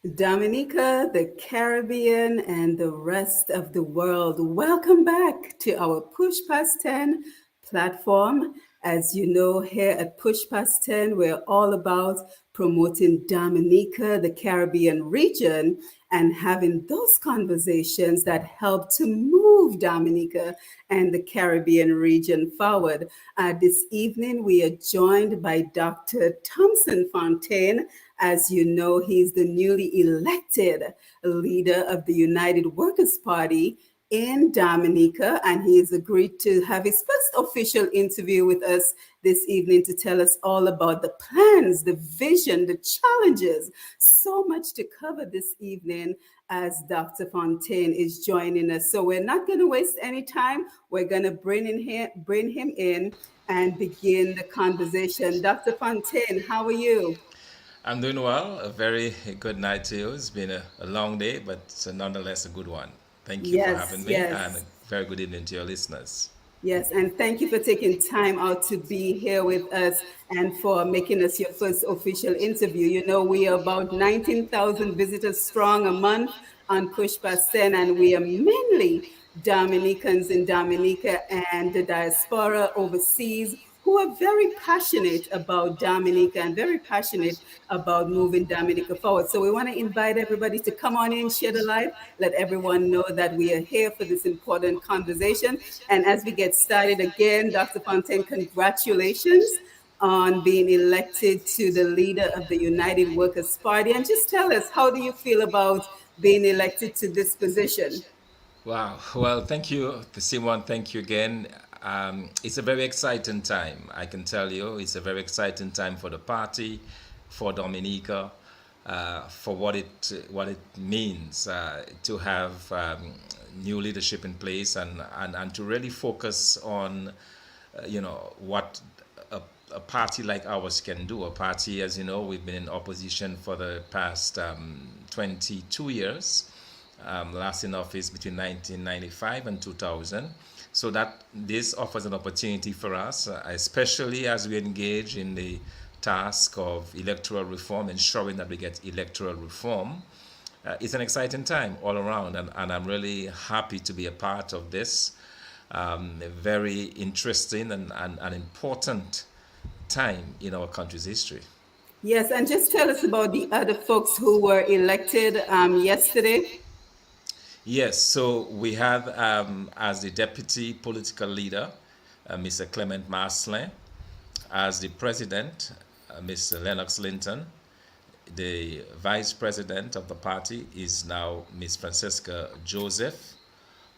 Dominica, the Caribbean, and the rest of the world. Welcome back to our Push Past 10 platform. As you know, here at Push Past 10, we're all about promoting Dominica, the Caribbean region, and having those conversations that help to move Dominica and the Caribbean region forward. This evening, we are joined by Dr. Thomson Fontaine. As you know, he's the newly elected leader of the United Workers' Party in Dominica, and he has agreed to have his first official interview with us this evening to tell us all about the plans, the vision, the challenges. So much to cover this evening as Dr. Fontaine is joining us. So we're not going to waste any time. We're going to bring him in and begin the conversation. Dr. Fontaine, how are you? I'm doing well. A very good night to you. It's been a long day, but nonetheless a good one. Thank you for Yes, having me, and a yes. very good evening to your listeners. Yes, and thank you for taking time out to be here with us and for making us your first official interview. You know, we are about 19,000 visitors strong a month on Push Past 10, and we are mainly Dominicans in Dominica and the diaspora overseas who are very passionate about Dominica and very passionate about moving Dominica forward. So we want to invite everybody to come on in, share the light, let everyone know that we are here for this important conversation. And as we get started again, Dr. Fontaine, congratulations on being elected to the leader of the United Workers' Party. And just tell us, how do you feel about being elected to this position? Wow. Well, thank you, Simon. Thank you again. It's a very exciting time. I can tell you, it's a very exciting time for the party, for Dominica, for what it means to have new leadership in place and to really focus on what a, a party like ours can do. A party, as you know, we've been in opposition for the past 22 years, last in office between 1995 and 2000. So that this offers an opportunity for us, especially as we engage in the task of electoral reform, ensuring that we get electoral reform. It's an exciting time all around, and I'm really happy to be a part of this very interesting and important time in our country's history. Yes, and just tell us about the other folks who were elected yesterday. Yes, so we have as the deputy political leader, Mr. Clement Marcelin, as the president, Mr. Lennox Linton. The vice president of the party is now Ms. Francesca Joseph.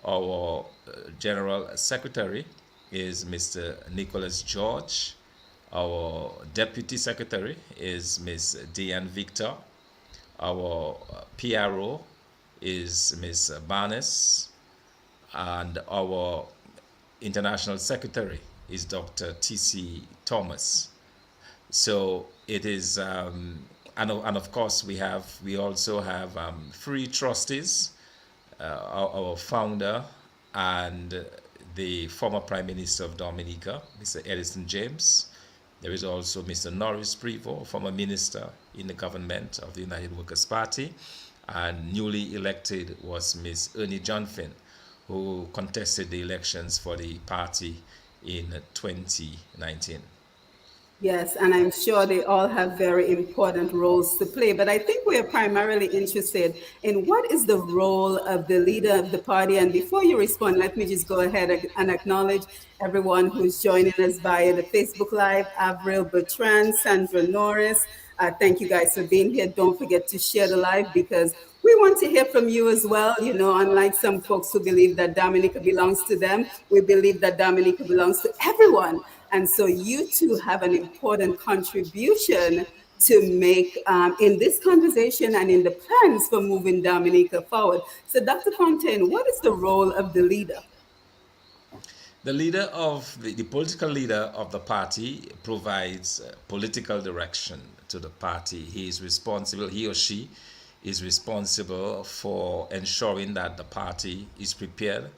Our general secretary is Mr. Nicholas George. Our deputy secretary is Ms. Diane Victor. Our PRO is Ms. Barnes. And our international secretary is Dr. T.C. Thomas. So it is, and of course we also have three trustees, our founder and the former Prime Minister of Dominica, Mr. Edison James. There is also Mr. Norris Prevost, former minister in the government of the United Workers' Party, and newly elected was Ms. Ernie Johnfin, who contested the elections for the party in 2019. Yes, and I'm sure they all have very important roles to play. But I think we are primarily interested in what is the role of the leader of the party. And before you respond, let me just go ahead and acknowledge everyone who's joining us via the Facebook Live: Avril Bertrand, Sandra Norris. Thank you guys for being here. Don't forget to share the live because we want to hear from you as well. You know, unlike some folks who believe that Dominica belongs to them, we believe that Dominica belongs to everyone. And so you too have an important contribution to make in this conversation and in the plans for moving Dominica forward. So, Dr. Fontaine, what is the role of the leader? The political leader of the party provides political direction to the party. He or she is responsible for ensuring that the party is prepared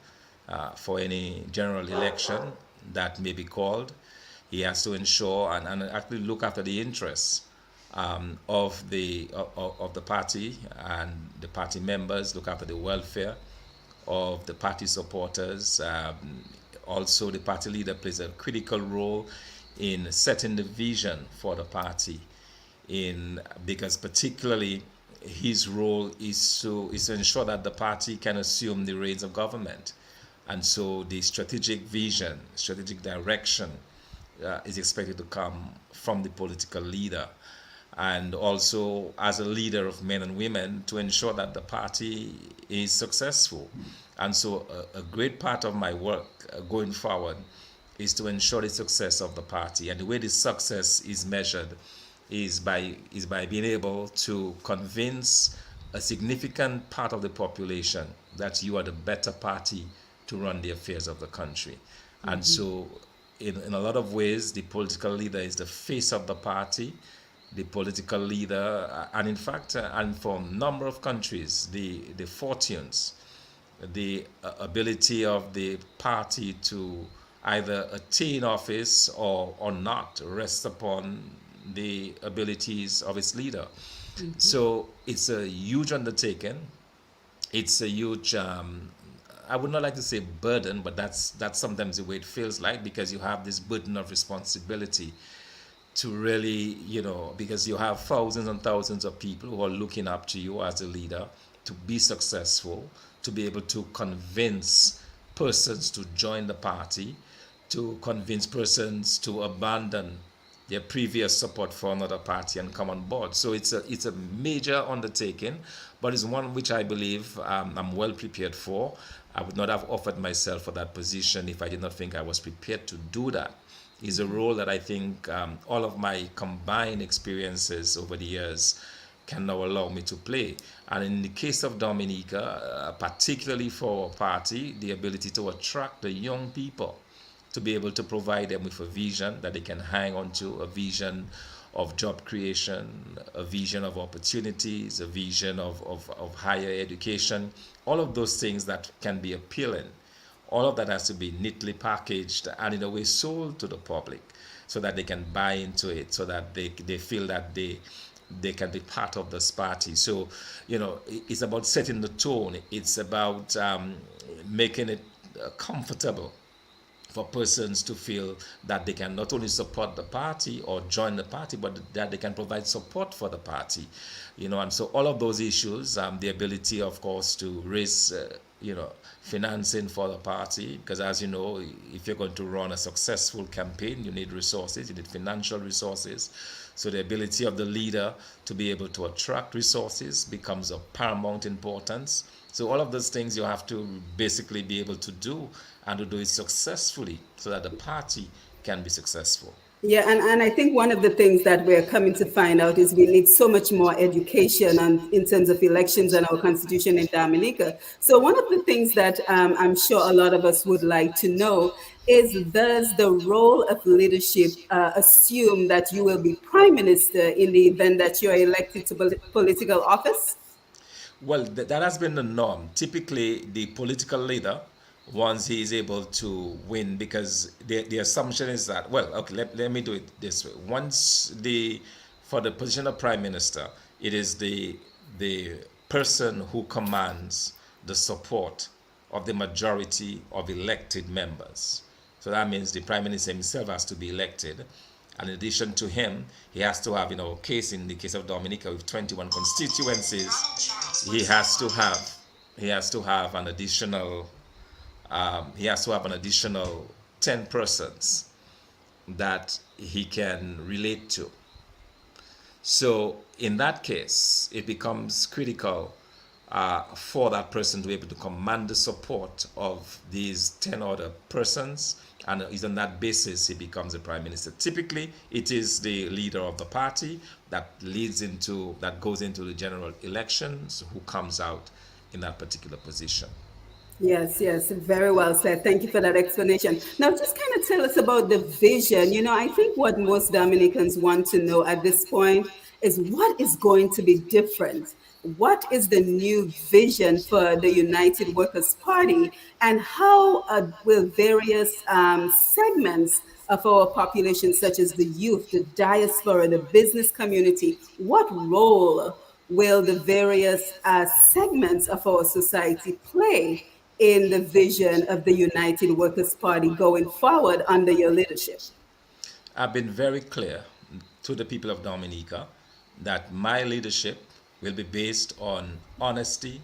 for any general election that may be called. He has to ensure and actually look after the interests of the party, and the party members look after the welfare of the party supporters. Also, the party leader plays a critical role in setting the vision for the party, in because particularly his role is to ensure that the party can assume the reins of government, and so the strategic vision, strategic direction is expected to come from the political leader, and also as a leader of men and women to ensure that the party is successful. And so a great part of my work going forward is to ensure the success of the party. And the way this success is measured is by being able to convince a significant part of the population that you are the better party to run the affairs of the country. And so in a lot of ways, the political leader is the face of the party. The political leader, and in fact, and for a number of countries, the fortunes, the ability of the party to either attain office or not rests upon the abilities of its leader. So it's a huge undertaking. It's a huge, I would not like to say burden, but that's sometimes the way it feels like, because you have this burden of responsibility to really, because you have thousands and thousands of people who are looking up to you as a leader to be successful, to be able to convince persons to join the party, to convince persons to abandon their previous support for another party and come on board. So it's a major undertaking, but it's one which I believe I'm well prepared for. I would not have offered myself for that position if I did not think I was prepared to do that. Is a role that I think all of my combined experiences over the years can now allow me to play. And in the case of Dominica, particularly for our party, the ability to attract the young people, to be able to provide them with a vision that they can hang on to, a vision of job creation, a vision of opportunities, a vision of higher education, all of those things that can be appealing. All of that has to be neatly packaged and in a way sold to the public so that they can buy into it, so that they feel that they can be part of this party. So, it's about setting the tone. It's about making it comfortable for persons to feel that they can not only support the party or join the party, but that they can provide support for the party. And so all of those issues, the ability, of course, to raise, financing for the party, because as you know, if you're going to run a successful campaign, you need resources, you need financial resources. So the ability of the leader to be able to attract resources becomes of paramount importance. So all of those things you have to basically be able to do, and to do it successfully so that the party can be successful. Yeah, and I think one of the things that we're coming to find out is we need so much more education on, in terms of elections and our constitution in Dominica. So one of the things that I'm sure a lot of us would like to know is, does the role of leadership assume that you will be prime minister in the event that you're elected to political office? Well, that has been the norm. Typically, the political leader, once he is able to win, because the assumption is that, well, okay, let me do it this way. For the position of prime minister, it is the person who commands the support of the majority of elected members. So that means the prime minister himself has to be elected. And in addition to him, he has to have, in the case of Dominica with 21 constituencies, he has to have he has to have an additional he has to have an additional 10 persons that he can relate to. So in that case, it becomes critical for that person to be able to command the support of these 10 other persons, and is on that basis he becomes a prime minister. Typically, it is the leader of the party that goes into the general elections who comes out in that particular position. Yes, yes, very well said. Thank you for that explanation. Now, just kind of tell us about the vision. I think what most Dominicans want to know at this point is, what is going to be different? What is the new vision for the United Workers' Party, and how will various segments of our population, such as the youth, the diaspora, the business community, what role will the various segments of our society play in the vision of the United Workers' Party going forward under your leadership? I've been very clear to the people of Dominica that my leadership will be based on honesty,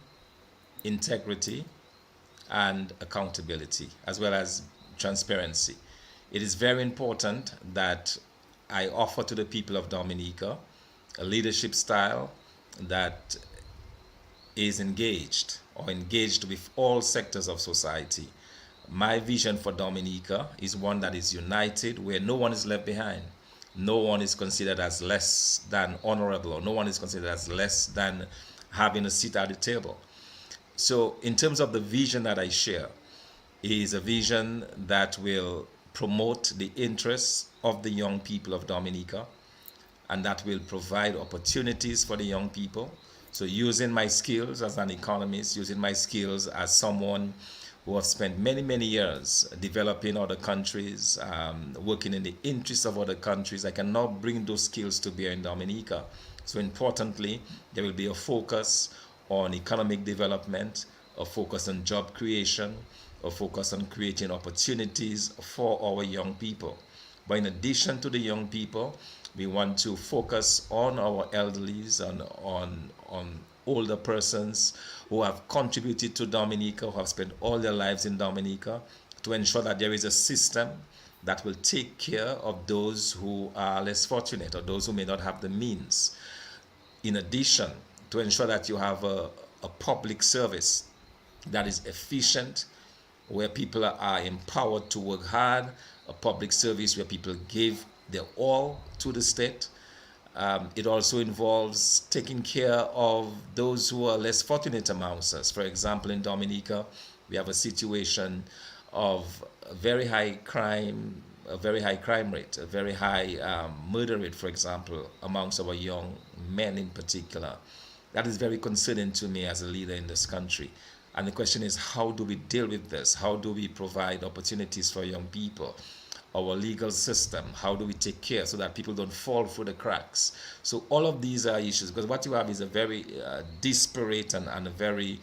integrity, and accountability, as well as transparency. It is very important that I offer to the people of Dominica a leadership style that is engaged or engaged with all sectors of society. My vision for Dominica is one that is united, where no one is left behind. No one is considered as less than honorable, or no one is considered as less than having a seat at the table. So, in terms of the vision that I share, is a vision that will promote the interests of the young people of Dominica, and that will provide opportunities for the young people. So, using my skills as an economist, using my skills as someone who have spent many, many years developing other countries, working in the interests of other countries, I can now bring those skills to bear in Dominica. So, importantly, there will be a focus on economic development, a focus on job creation, a focus on creating opportunities for our young people. But in addition to the young people, we want to focus on our elderlies, on older persons who have contributed to Dominica, who have spent all their lives in Dominica, to ensure that there is a system that will take care of those who are less fortunate or those who may not have the means. In addition, to ensure that you have a public service that is efficient, where people are empowered to work hard, a public service where people give their all to the state. It also involves taking care of those who are less fortunate amongst us. For example, in Dominica, we have a situation of a very high crime, a very high crime rate, a very high murder rate, for example, amongst our young men in particular. That is very concerning to me as a leader in this country. And the question is, how do we deal with this? How do we provide opportunities for young people? Our legal system, how do we take care so that people don't fall through the cracks? So all of these are issues, because what you have is a very disparate and a very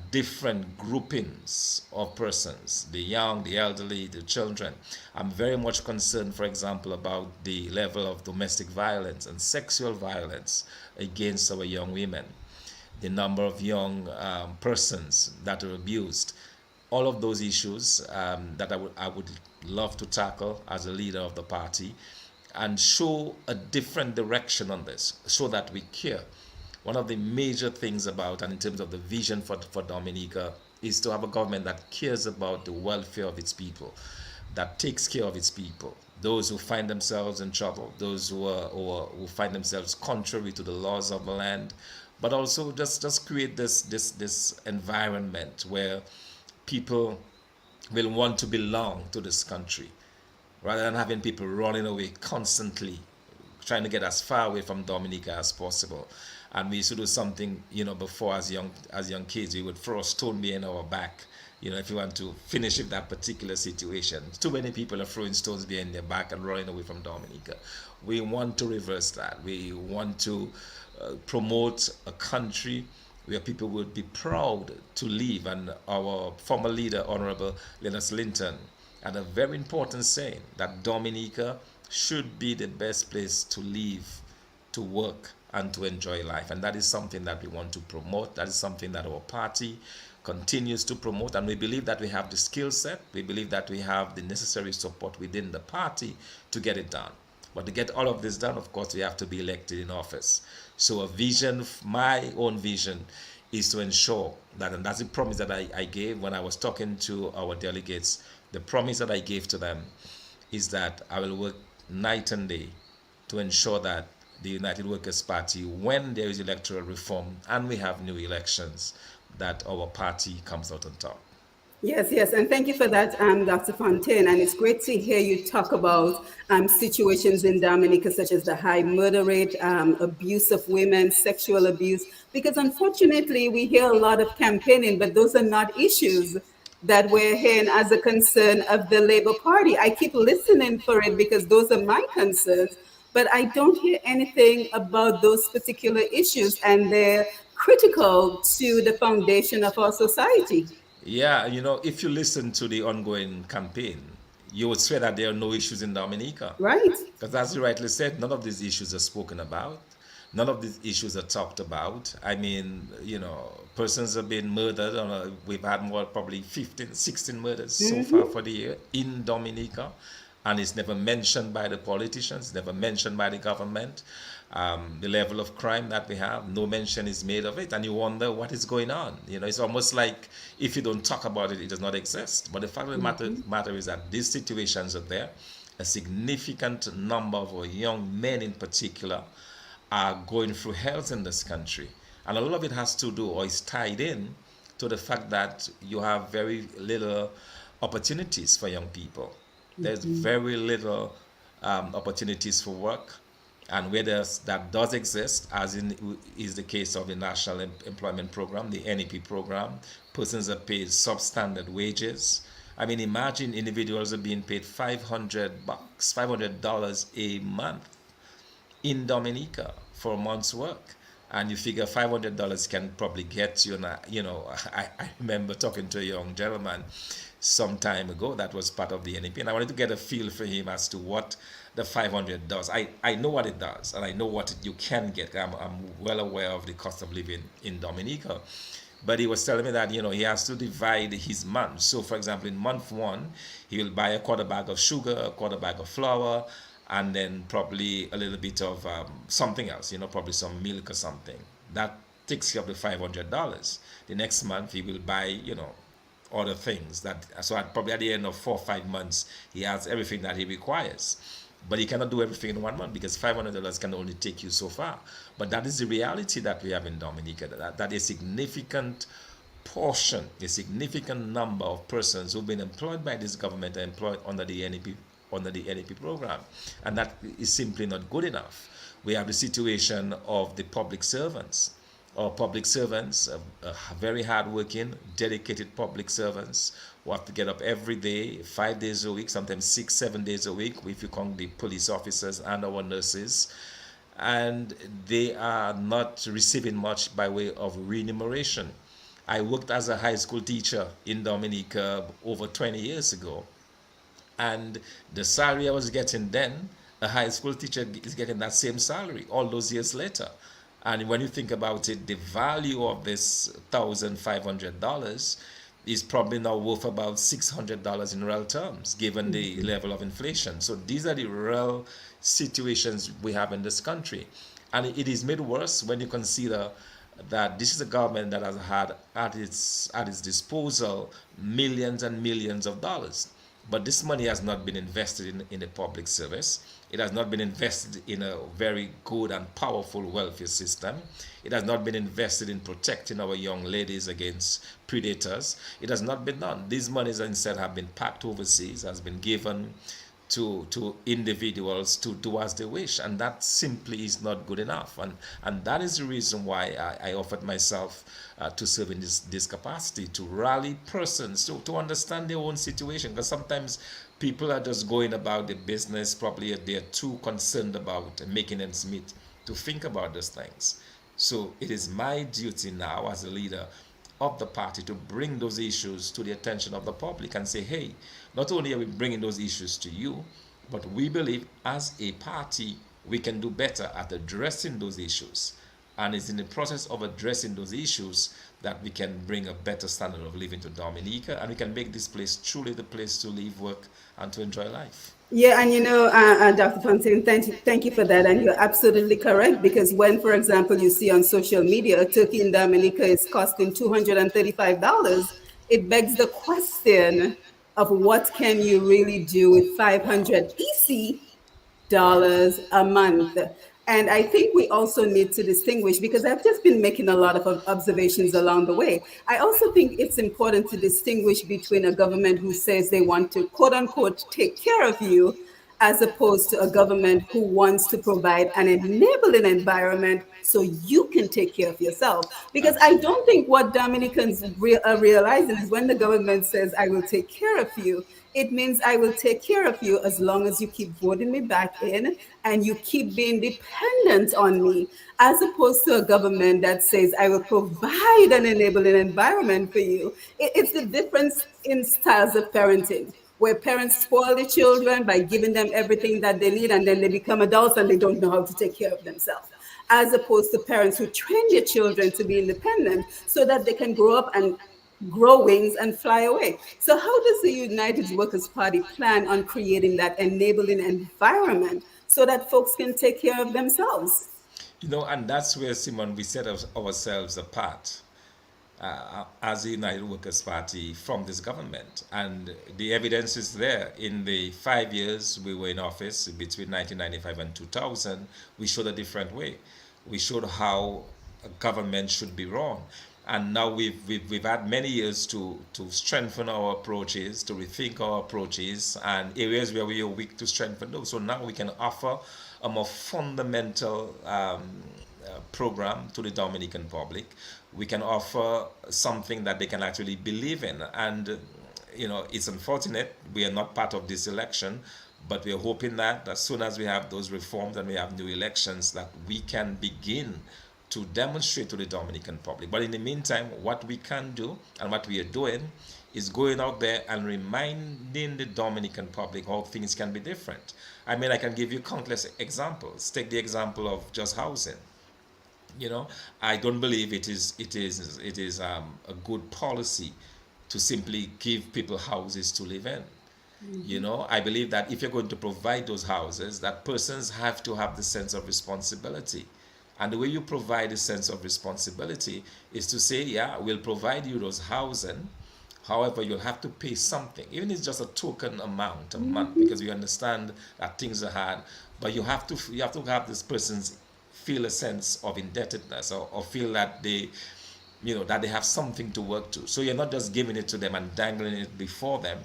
different groupings of persons, the young, the elderly, the children. I'm very much concerned, for example, about the level of domestic violence and sexual violence against our young women, the number of young persons that are abused. All of those issues that I would love to tackle as a leader of the party, and show a different direction on this so that we care. One of the major things about, and in terms of the vision for Dominica, is to have a government that cares about the welfare of its people, that takes care of its people. Those who find themselves in trouble, those who find themselves contrary to the laws of the land, but also just create this environment where people will want to belong to this country, rather than having people running away constantly, trying to get as far away from Dominica as possible. And we used to do something, before as young kids, we would throw a stone behind our back, if you want to finish with that particular situation. Too many people are throwing stones behind their back and running away from Dominica. We want to reverse that. We want to promote a country where people would be proud to live. And our former leader, Honorable Lennox Linton, had a very important saying that Dominica should be the best place to live, to work, and to enjoy life. And that is something that we want to promote. That is something that our party continues to promote. And we believe that we have the skill set. We believe that we have the necessary support within the party to get it done. But to get all of this done, of course, we have to be elected in office. So a vision, my own vision, is to ensure that, and that's the promise that I gave when I was talking to our delegates, the promise that I gave to them is that I will work night and day to ensure that the United Workers' Party, when there is electoral reform and we have new elections, that our party comes out on top. Yes, yes, and thank you for that, Dr. Fontaine. And it's great to hear you talk about situations in Dominica, such as the high murder rate, abuse of women, sexual abuse, because unfortunately we hear a lot of campaigning, but those are not issues that we're hearing as a concern of the Labour Party. I keep listening for it because those are my concerns, but I don't hear anything about those particular issues, and they're critical to the foundation of our society. Yeah, if you listen to the ongoing campaign, you would swear that there are no issues in Dominica. Right. Because as you rightly said, none of these issues are spoken about. None of these issues are talked about. I mean, persons have been murdered. We've had more, probably 15, 16 murders so far for the year in Dominica. And it's never mentioned by the politicians, never mentioned by the government. The level of crime that we have, no mention is made of it. And you wonder what is going on. It's almost like if you don't talk about it, it does not exist. But the fact of the matter is that these situations are there. A significant number of our young men in particular are going through hells in this country. And a lot of it has to do or is tied in to the fact that you have very little opportunities for young people. There's very little opportunities for work. And where that does exist, as in is the case of the National Employment Program, the NEP program, persons are paid substandard wages. I mean, imagine individuals are being paid $500, $500 a month in Dominica for a month's work. And you figure $500 can probably get you, I remember talking to a young gentleman some time ago that was part of the NEP, and I wanted to get a feel for him as to what the 500 does. I know what it does, and I know what you can get. I'm well aware of the cost of living in Dominica. But he was telling me that, he has to divide his month. So, for example, in month one, he will buy a quarter bag of sugar, a quarter bag of flour, and then probably a little bit of something else, probably some milk or something. That takes care of the $500. The next month, he will buy, other things. So probably at the end of 4 or 5 months, he has everything that he requires. But he cannot do everything in 1 month because $500 can only take you so far. But that is the reality that we have in Dominica, that a significant portion, a significant number of persons who've been employed by this government are employed under the NEP program. And that is simply not good enough. We have the situation of the public servants. Our public servants are very hardworking, dedicated public servants who have to get up every day, 5 days a week, sometimes 6, 7 days a week, if you count the police officers and our nurses. And they are not receiving much by way of remuneration. I worked as a high school teacher in Dominica over 20 years ago. And the salary I was getting then, a high school teacher is getting that same salary all those years later. And when you think about it, the value of this $1,500 is probably now worth about $600 in real terms, given the level of inflation. So these are the real situations we have in this country. And it is made worse when you consider that this is a government that has had at its disposal millions and millions of dollars. But this money has not been invested in the public service. It has not been invested in a very good and powerful welfare system. It has not been invested in protecting our young ladies against predators. It has not been done. These monies instead have been packed overseas, has been given to individuals to do as they wish, and that simply is not good enough. And that is the reason why I offered myself to serve in this capacity, to rally persons to understand their own situation, because sometimes people are just going about the business, probably they're too concerned about making ends meet to think about those things. So it is my duty now as a leader of the party to bring those issues to the attention of the public and say, hey, not only are we bringing those issues to you, but we believe as a party we can do better at addressing those issues. And it's in the process of addressing those issues that we can bring a better standard of living to Dominica, and we can make this place truly the place to live, work, and to enjoy life. Yeah, and Dr. Fontaine, thank you for that. And you're absolutely correct, because when, for example, you see on social media a turkey in Dominica is costing $235, it begs the question of what can you really do with 500 EC dollars a month. And I think we also need to distinguish, because I've just been making a lot of observations along the way. I also think it's important to distinguish between a government who says they want to, quote unquote, take care of you, as opposed to a government who wants to provide an enabling environment so you can take care of yourself. Because I Absolutely. don't think what Dominicans are realizing is when the government says, I will take care of you, it means I will take care of you as long as you keep voting me back in and you keep being dependent on me, as opposed to a government that says, I will provide an enabling environment for you. It's the difference in styles of parenting, where parents spoil the children by giving them everything that they need, and then they become adults and they don't know how to take care of themselves, as opposed to parents who train their children to be independent so that they can grow up and grow wings and fly away. So, how does the United Workers' Party plan on creating that enabling environment so that folks can take care of themselves? And that's where, Simon, we set ourselves apart as the United Workers' Party from this government. And the evidence is there. In the 5 years we were in office between 1995 and 2000, we showed a different way. We showed how a government should be run. And now we've had many years to strengthen our approaches, to rethink our approaches, and areas where we are weak to strengthen those. So now we can offer a more fundamental program to the Dominican public. We can offer something that they can actually believe in. And, it's unfortunate we are not part of this election, but we are hoping that as soon as we have those reforms and we have new elections, that we can begin to demonstrate to the Dominican public. But in the meantime, what we can do and what we are doing is going out there and reminding the Dominican public how things can be different. I mean, I can give you countless examples. Take the example of just housing. I don't believe it is a good policy to simply give people houses to live in. I believe that if you're going to provide those houses, that persons have to have the sense of responsibility. And the way you provide a sense of responsibility is to say, yeah, we'll provide you those housing. However, you'll have to pay something, even if it's just a token amount a month, because we understand that things are hard. But you have to have this person's feel a sense of indebtedness, or feel that they have something to work to. So you're not just giving it to them and dangling it before them,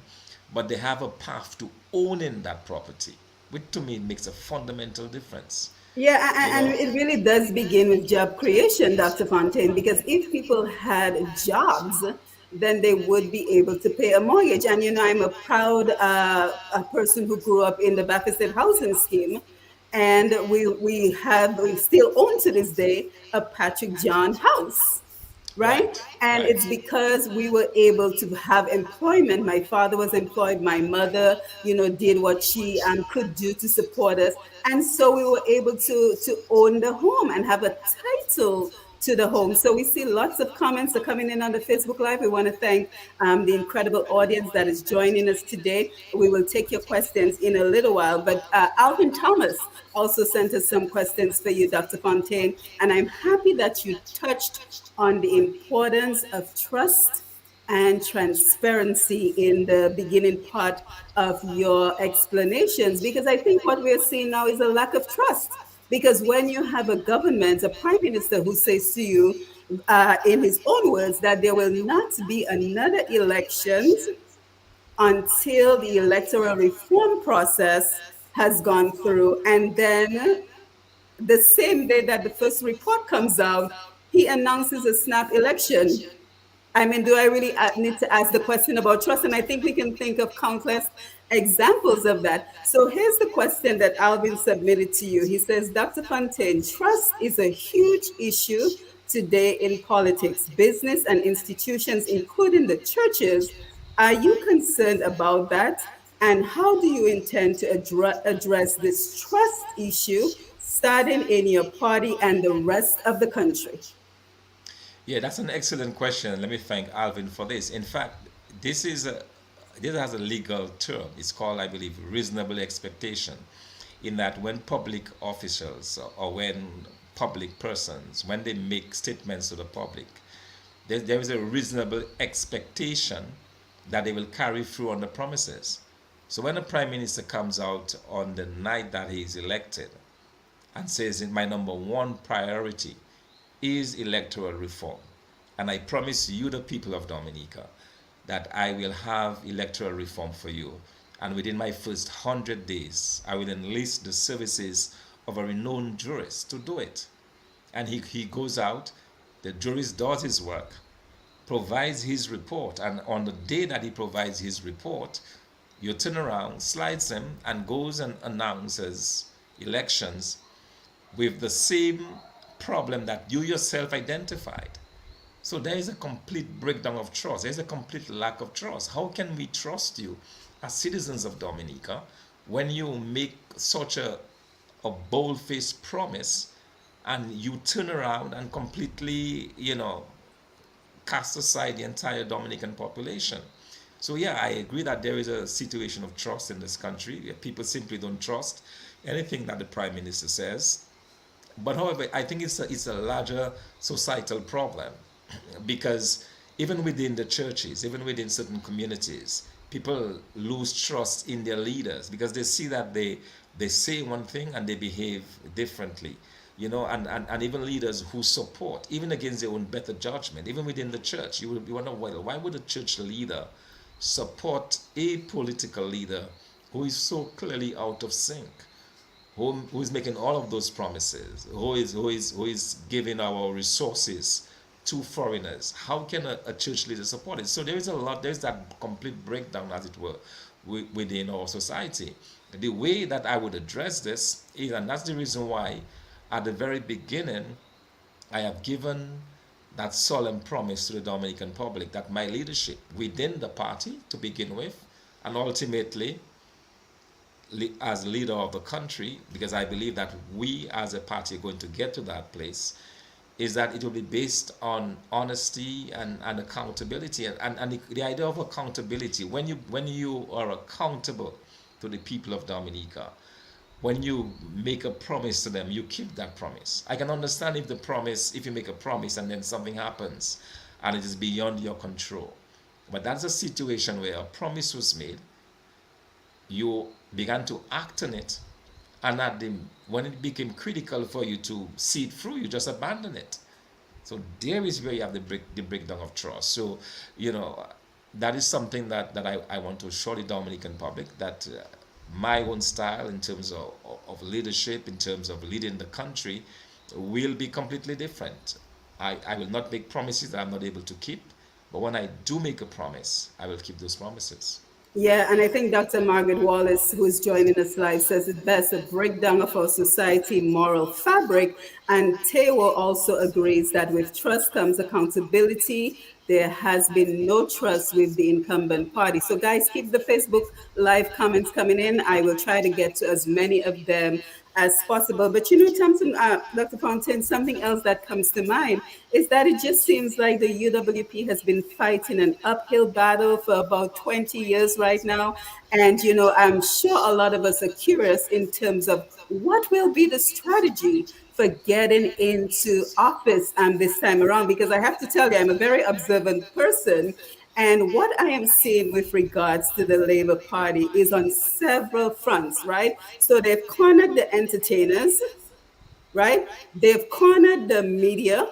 but they have a path to owning that property, which to me makes a fundamental difference. Yeah, You and know, it really does begin with job creation, Dr. Fontaine, because if people had jobs, then they would be able to pay a mortgage. And I'm a proud a person who grew up in the Baptist housing scheme, and we still own to this day a Patrick John house, right? right, And right. it's because we were able to have employment. My father was employed. My mother, did what she could do to support us. And so we were able to own the home and have a title to the home. So we see lots of comments are coming in on the Facebook Live. We want to thank the incredible audience that is joining us today. We will take your questions in a little while. But Alvin Thomas also sent us some questions for you, Dr. Fontaine. And I'm happy that you touched on the importance of trust and transparency in the beginning part of your explanations, because I think what we're seeing now is a lack of trust. Because when you have a government, a prime minister who says to you, in his own words, that there will not be another elections until the electoral reform process has gone through, and then the same day that the first report comes out, he announces a snap election. I mean, do I really need to ask the question about trust? And I think we can think of countless examples of that. So here's the question that Alvin submitted to you. He says, Dr. Fontaine, trust is a huge issue today in politics, business, and institutions, including the churches. Are you concerned about that? And how do you intend to address this trust issue, starting in your party and the rest of the country? Yeah, that's an excellent question. Let me thank Alvin for this. In fact, this has a legal term. It's called, I believe, reasonable expectation. In that when public officials or when public persons, when they make statements to the public, there is a reasonable expectation that they will carry through on the promises. So when the prime minister comes out on the night that he is elected and says, my number one priority is electoral reform. And I promise you, the people of Dominica, that I will have electoral reform for you. and within my first 100 days, I will enlist the services of a renowned jurist to do it. And he goes out, the jurist does his work, provides his report, and on the day that he provides his report, you turn around, slides him, and goes and announces elections with the same problem that you yourself identified. So there is a complete breakdown of trust. There is a complete lack of trust. How can we trust you as citizens of Dominica when you make such a bold-faced promise and you turn around and completely, cast aside the entire Dominican population? So yeah, I agree that there is a situation of trust in this country. People simply don't trust anything that the Prime Minister says. But however, I think it's a larger societal problem because even within the churches, even within certain communities, people lose trust in their leaders because they see that they say one thing and they behave differently. And even leaders who support, even against their own better judgment, even within the church, you wonder, well, why would a church leader support a political leader who is so clearly out of sync? Who is making all of those promises, who is giving our resources to foreigners? How can a church leader support it? So there's that complete breakdown, as it were, within our society. The way that I would address this is, and that's the reason why at the very beginning I have given that solemn promise to the Dominican public that my leadership within the party to begin with, and ultimately as leader of the country, because I believe that we as a party are going to get to that place, is that it will be based on honesty and accountability. And the idea of accountability, when you are accountable to the people of Dominica, when you make a promise to them, you keep that promise. I can understand if you make a promise and then something happens and it is beyond your control. But that's a situation where a promise was made, you began to act on it, and when it became critical for you to see it through, you just abandon it. So there is where you have the breakdown of trust. So, that is something that I want to show the Dominican public, that my own style in terms of leadership, in terms of leading the country, will be completely different. I will not make promises that I'm not able to keep, but when I do make a promise, I will keep those promises. Yeah, and I think Dr. Margaret Wallace, who is joining us live, says it best, a breakdown of our society moral fabric. And Tewo also agrees that with trust comes accountability. There has been no trust with the incumbent party. So, guys, keep the Facebook live comments coming in. I will try to get to as many of them as possible. But Thompson, Dr. Fontaine, something else that comes to mind is that it just seems like the UWP has been fighting an uphill battle for about 20 years right now. And, I'm sure a lot of us are curious in terms of what will be the strategy for getting into office this time around, because I have to tell you, I'm a very observant person. And what I am seeing with regards to the Labour Party is on several fronts, right? So they've cornered the entertainers, right? They've cornered the media,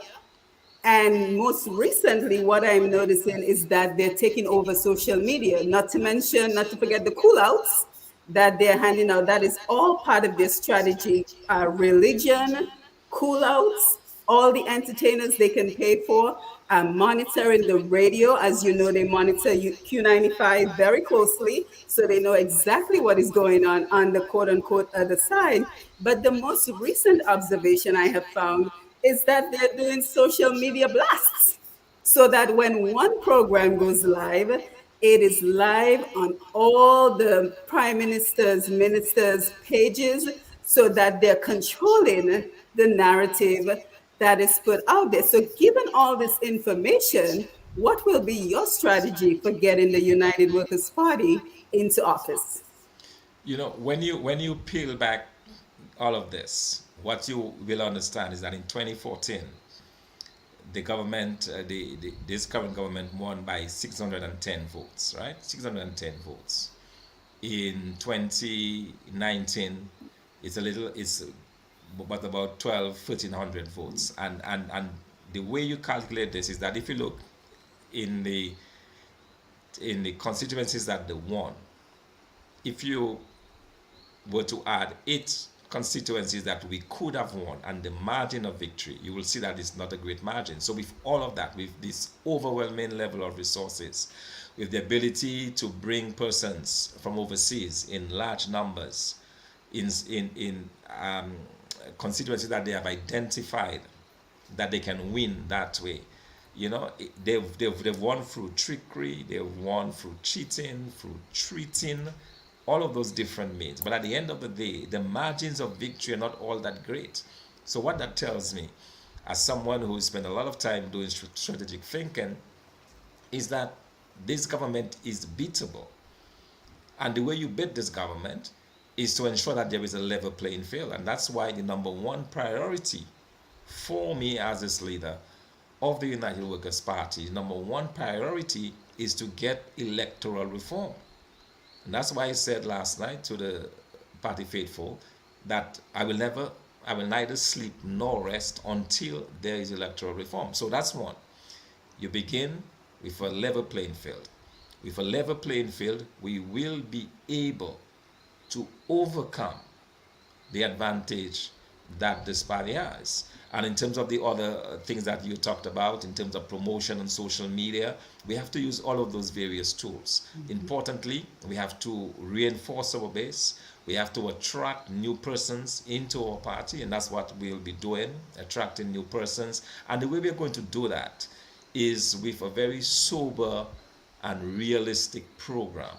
and most recently, what I'm noticing is that they're taking over social media, not to forget the cool outs that they're handing out. That is all part of their strategy. Religion, cool outs, all the entertainers they can pay for, monitoring the radio. As you know, they monitor Q95 very closely, so they know exactly what is going on the quote unquote other side. But the most recent observation I have found is that they're doing social media blasts so that when one program goes live, it is live on all the prime ministers, ministers' pages, so that they're controlling the narrative that is put out there. So, given all this information, what will be your strategy for getting the United Workers' Party into office? When you peel back all of this, what you will understand is that in 2014, the government, this current government won by 610 votes, right? 610 votes. In 2019, it's but about 12, 1,300 votes. And the way you calculate this is that if you look in the constituencies that they won, if you were to add 8 constituencies that we could have won and the margin of victory, you will see that it's not a great margin. So with all of that, with this overwhelming level of resources, with the ability to bring persons from overseas in large numbers, in constituencies that they have identified that they can win that way. They've won through trickery, they've won through cheating, through treating, all of those different means. But at the end of the day, the margins of victory are not all that great. So what that tells me, as someone who spent a lot of time doing strategic thinking, is that this government is beatable. And the way you beat this government is to ensure that there is a level playing field. And that's why the number one priority for me as this leader of the United Workers' Party, number one priority is to get electoral reform. And that's why I said last night to the party faithful that I will neither sleep nor rest until there is electoral reform. So that's one. You begin with a level playing field. With a level playing field, we will be able to overcome the advantage that this party has. And in terms of the other things that you talked about, in terms of promotion on social media, we have to use all of those various tools. Importantly, we have to reinforce our base. We have to attract new persons into our party, and that's what we'll be doing, attracting new persons. And the way we're going to do that is with a very sober and realistic program,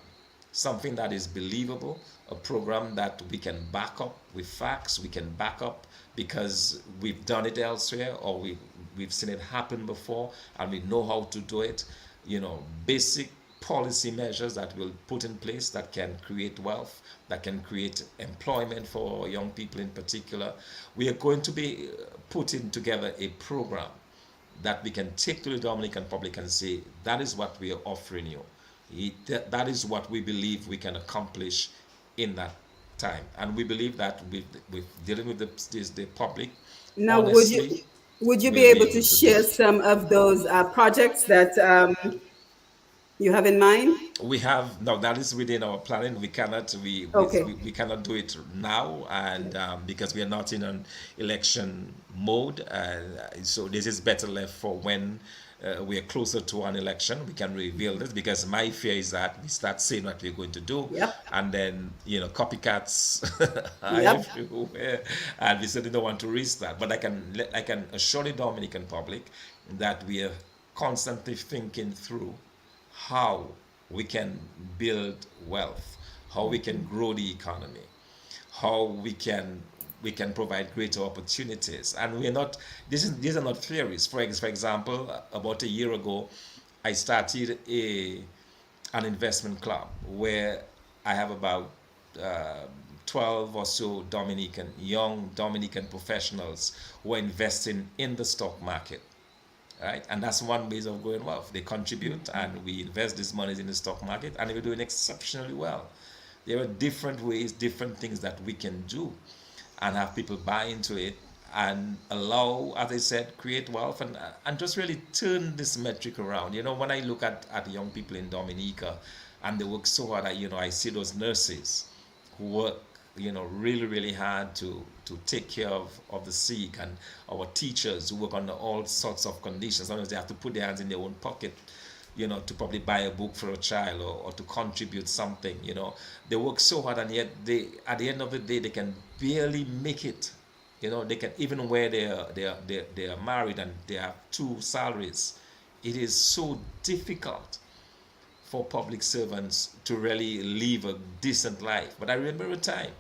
something that is believable, a program that we can back up with facts, we can back up because we've done it elsewhere or we've seen it happen before and we know how to do it. Basic policy measures that we'll put in place that can create wealth, that can create employment for young people in particular. We are going to be putting together a program that we can take to the Dominican public and say, that is what we are offering you. That is what we believe we can accomplish in that time. And we believe that with dealing with the public, Now, honestly, would you be we'll be able to able to do share it. some of those projects that you have in mind? We have no, that is within our planning. Okay. We cannot do it now, and because we are not in an election mode, so this is better left for when we are closer to an election. We can reveal this because my fear is that we start saying what we're going to do, Yep. and then copycats are Yep. everywhere, and we certainly don't want to risk that. But I can assure the Dominican public that we are constantly thinking through how we can build wealth, how we can grow the economy, how we can provide greater opportunities. And we're not these are not theories. For example, about a year ago, I started an investment club where I have about 12 or so young Dominican professionals who are investing in the stock market, right? And that's one way of growing wealth. They contribute and we invest these monies in the stock market and we're doing exceptionally well. There are different ways, different things that we can do and have people buy into it and allow, as I said, create wealth and just really turn this metric around. When I look at young people in Dominica and they work so hard, I see those nurses who work really really hard to take care of the sick, and our teachers who work under all sorts of conditions. Sometimes they have to put their hands in their own pocket to probably buy a book for a child or to contribute something. They work so hard and yet at the end of the day they can barely make it. They can, even where they are married and they have two salaries, it is so difficult for public servants to really live a decent life. But I remember a time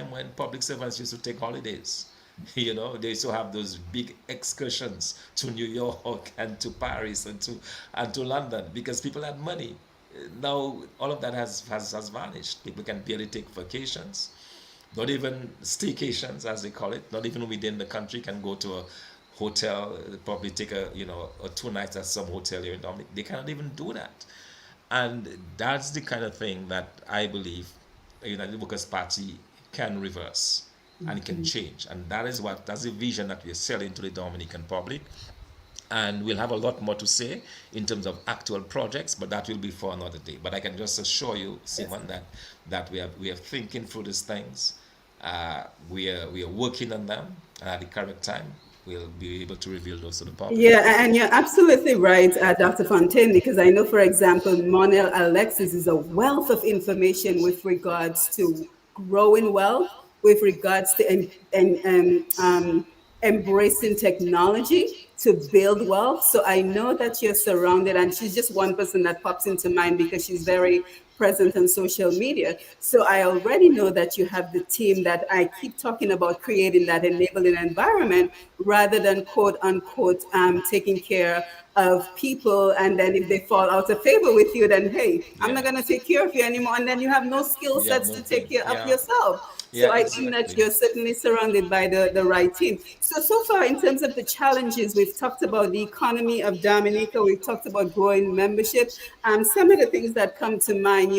when public servants used to take holidays. They used to have those big excursions to New York and to Paris and to London because people had money. Now all of that has vanished. People can barely take vacations, not even staycations as they call it. Not even within the country can go to a hotel, probably take a 2 nights at some hotel here in Dominic. They cannot even do that. And that's the kind of thing that I believe the United Workers' Party can reverse and it can change. And that's the vision that we're selling to the Dominican public. and we'll have a lot more to say in terms of actual projects, but that will be for another day. But I can just assure you, Yes. Simon, that we are thinking through these things. We are working on them, and at the correct time, we'll be able to reveal those to the public. Yeah, and you're absolutely right, Dr. Fontaine, because I know, for example, Monel Alexis is a wealth of information with regards to growing wealth, with regards to embracing technology to build wealth. So I know that you're surrounded, and she's just one person that pops into mind because she's very present on social media. So I already know that you have the team that I keep talking about, creating that enabling environment rather than quote unquote taking care of people, and then if they fall out of favor with you, then hey, I'm Yeah. not going to take care of you anymore, and then you have no skill Yeah, sets no to thing. take care of Yeah. yourself. Yeah, So I think that exactly. you're certainly surrounded by the right team. So far, in terms of the challenges, we've talked about the economy of Dominica, we've talked about growing membership. Some of the things that come to mind,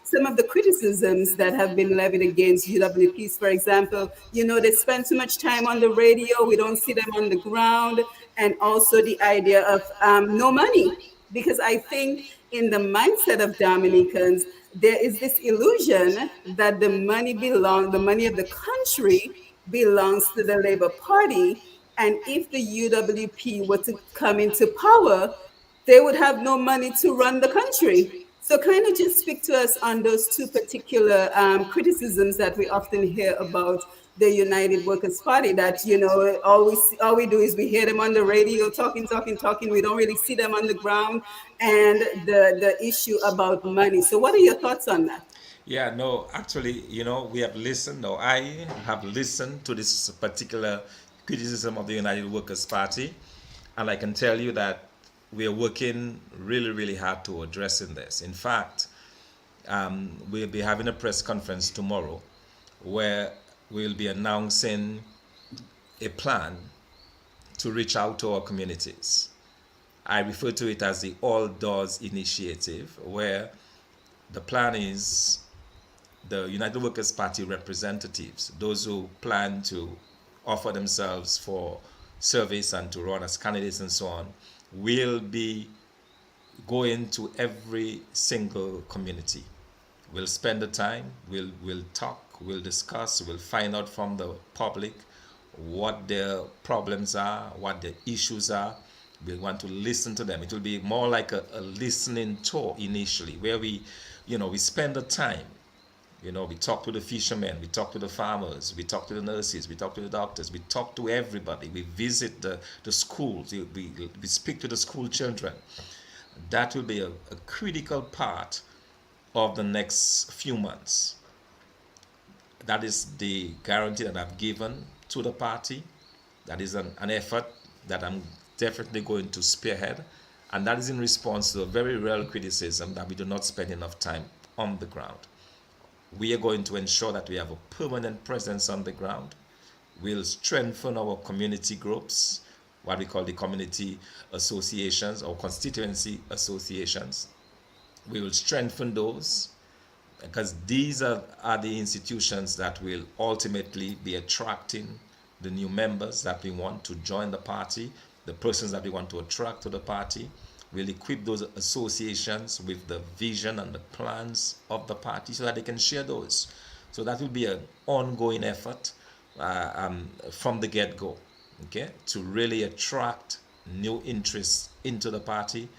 some of the criticisms that have been levied against UWPs, for example, they spend too much time on the radio, we don't see them on the ground, and also the idea of no money. Because I think in the mindset of Dominicans, there is this illusion that the money of the country belongs to the Labour Party. And if the UWP were to come into power, they would have no money to run the country. So, kind of just speak to us on those two particular criticisms that we often hear about the United Workers' Party. That all we do is we hear them on the radio talking, talking, talking. We don't really see them on the ground, and the issue about money. So, what are your thoughts on that? Yeah, no, actually, we have listened, no, I have listened to this particular criticism of the United Workers' Party, and I can tell you that we are working really, really hard to addressing this. In fact, we'll be having a press conference tomorrow where we'll be announcing a plan to reach out to our communities. I refer to it as the All Doors Initiative, where the plan is the United Workers' Party representatives, those who plan to offer themselves for service and to run as candidates and so on, will be going to every single community. We'll spend the time, we'll talk, we'll discuss, we'll find out from the public what their problems are, what their issues are. We want to listen to them. It will be more like a listening tour initially, where we spend the time. We talk to the fishermen, we talk to the farmers, we talk to the nurses, we talk to the doctors, we talk to everybody. We visit the schools, we speak to the school children. That will be a critical part of the next few months. That is the guarantee that I've given to the party. That is an effort that I'm definitely going to spearhead. And that is in response to a very real criticism that we do not spend enough time on the ground. We are going to ensure that we have a permanent presence on the ground. We'll strengthen our community groups, what we call the community associations or constituency associations. We will strengthen those because these are the institutions that will ultimately be attracting the new members that we want to join the party, the persons that we want to attract to the party. We'll equip those associations with the vision and the plans of the party so that they can share those. So that will be an ongoing effort from the get-go, okay, to really attract new interests into the party,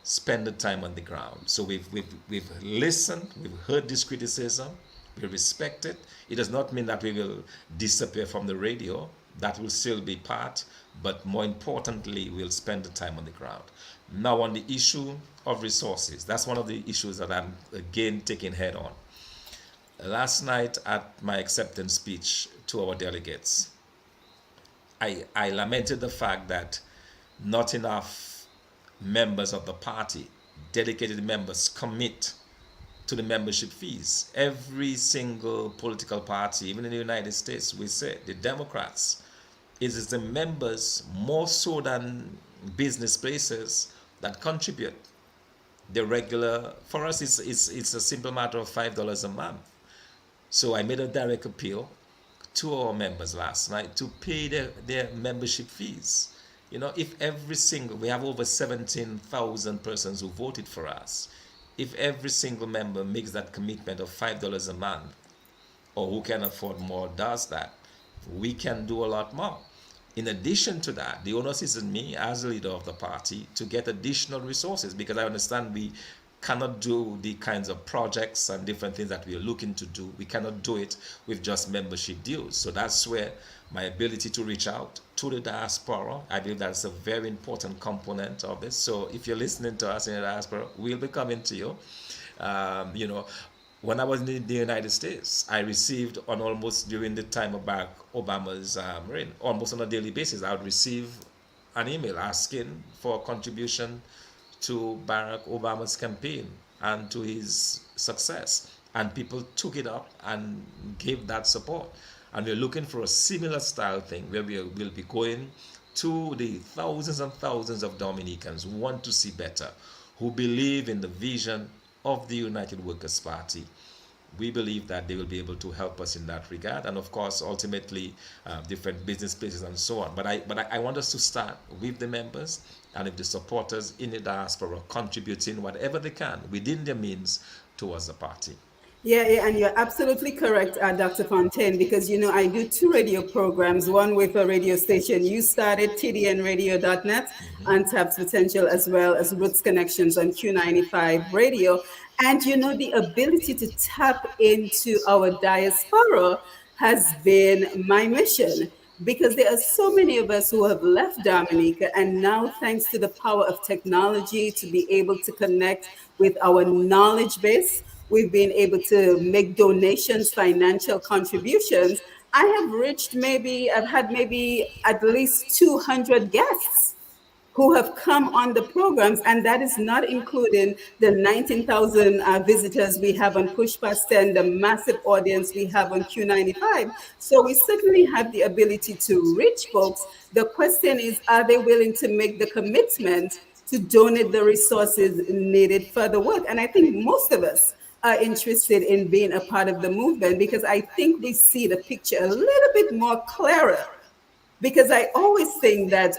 spend the time on the ground. So we've listened, we've heard this criticism, we respect it. It does not mean that we will disappear from the radio. That will still be part, but more importantly, we'll spend the time on the ground. Now, on the issue of resources, that's one of the issues that I'm again taking head on. Last night at my acceptance speech to our delegates, I lamented the fact that not enough members of the party, dedicated members, commit to the membership fees. Every single political party, even in the United States, we say the Democrats, it is the members more so than business places that contribute. The regular, for us, it's a simple matter of $5 a month. So I made a direct appeal to our members last night to pay their membership fees. If every single, we have over 17,000 persons who voted for us. If every single member makes that commitment of $5 a month, or who can afford more does that, we can do a lot more. In addition to that, the onus is on me as a leader of the party to get additional resources, because I understand we cannot do the kinds of projects and different things that we are looking to do. We cannot do it with just membership dues. So that's where my ability to reach out to the diaspora, I believe that's a very important component of this. So if you're listening to us in the diaspora, we'll be coming to you. Um, you know, when I was in the United States, I received on almost during the time of Barack Obama's reign, almost on a daily basis, I would receive an email asking for a contribution to Barack Obama's campaign and to his success. And people took it up and gave that support. And we're looking for a similar style thing where will be going to the thousands and thousands of Dominicans who want to see better, who believe in the vision of the United Workers' Party. We believe that they will be able to help us in that regard, and of course, ultimately, different business places and so on. But I want us to start with the members and if the supporters in the diaspora contributing whatever they can within their means towards the party. Yeah, and you're absolutely correct, Dr. Fontaine, because I do two radio programs, one with a radio station you started, tdnradio.net, Untapped Potential, as well as Roots Connections on Q95 Radio. And the ability to tap into our diaspora has been my mission, because there are so many of us who have left Dominica, and now, thanks to the power of technology, to be able to connect with our knowledge base, we've been able to make donations, financial contributions. I've had maybe at least 200 guests who have come on the programs, and that is not including the 19,000 visitors we have on Push Past 10, the massive audience we have on Q95. So we certainly have the ability to reach folks. The question is, are they willing to make the commitment to donate the resources needed for the work? And I think most of us are interested in being a part of the movement, because I think we see the picture a little bit more clearer, because I always think that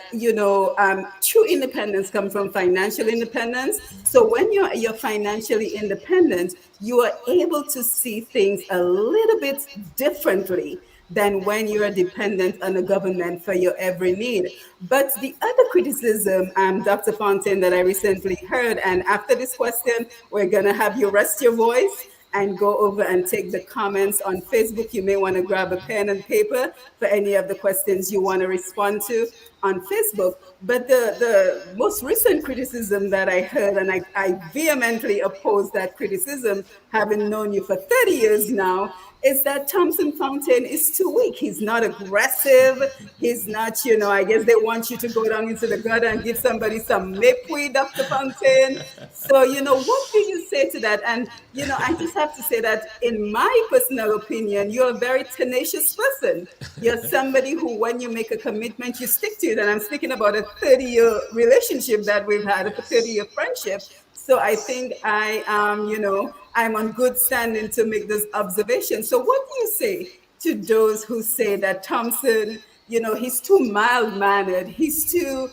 true independence comes from financial independence. So when you're financially independent, you are able to see things a little bit differently than when you're dependent on the government for your every need. But the other criticism, Dr. Fontaine, that I recently heard, and after this question, we're going to have you rest your voice and go over and take the comments on Facebook. You may want to grab a pen and paper for any of the questions you want to respond to on Facebook. But the most recent criticism that I heard, and I vehemently oppose that criticism, having known you for 30 years now, is that Thomson Fontaine is too weak. He's not aggressive. He's not, I guess they want you to go down into the gutter and give somebody some mepui, Dr. Fontaine. So, what do you say to that? And, I just have to say that in my personal opinion, you're a very tenacious person. You're somebody who, when you make a commitment, you stick to it. And I'm speaking about a 30-year relationship that we've had, a 30-year friendship. So I think I'm on good standing to make this observation. So what do you say to those who say that Thompson, he's too mild-mannered, he's too,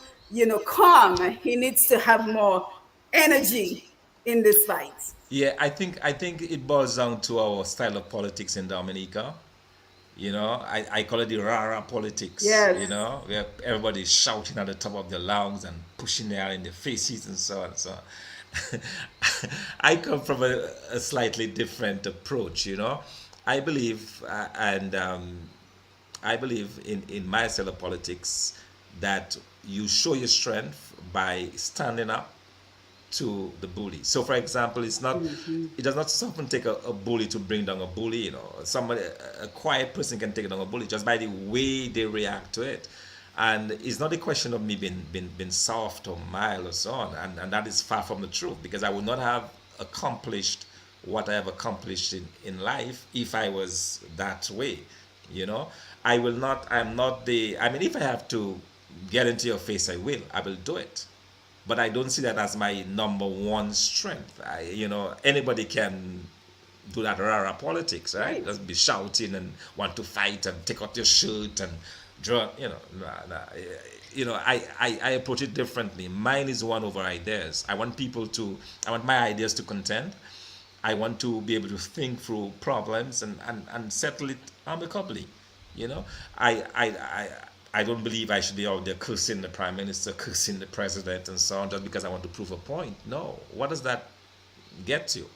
calm, he needs to have more energy in this fight? Yeah, I think it boils down to our style of politics in Dominica. I call it the rara politics, Yes. where everybody's shouting at the top of their lungs and pushing their in their faces and so on and so on. I come from a slightly different approach. I believe, and I believe in my style of politics, that you show your strength by standing up to the bully. So, for example, it does not often take a bully to bring down a bully. Somebody, a quiet person can take down a bully just by the way they react to it. And it's not a question of me being soft or mild or so on. And that is far from the truth, because I would not have accomplished what I have accomplished in life if I was that way. I will not, I'm not if I have to get into your face, I will do it. But I don't see that as my number one strength. Anybody can do that rara politics, right? Right. Just be shouting and want to fight and take out your shirt and draw. Nah, nah. I approach it differently. Mine is one over ideas. I want my ideas to contend. I want to be able to think through problems and settle it amicably. You know, I, I, I, I don't believe I should be out there cursing the prime minister, cursing the president, and so on, just because I want to prove a point. No, what does that get you?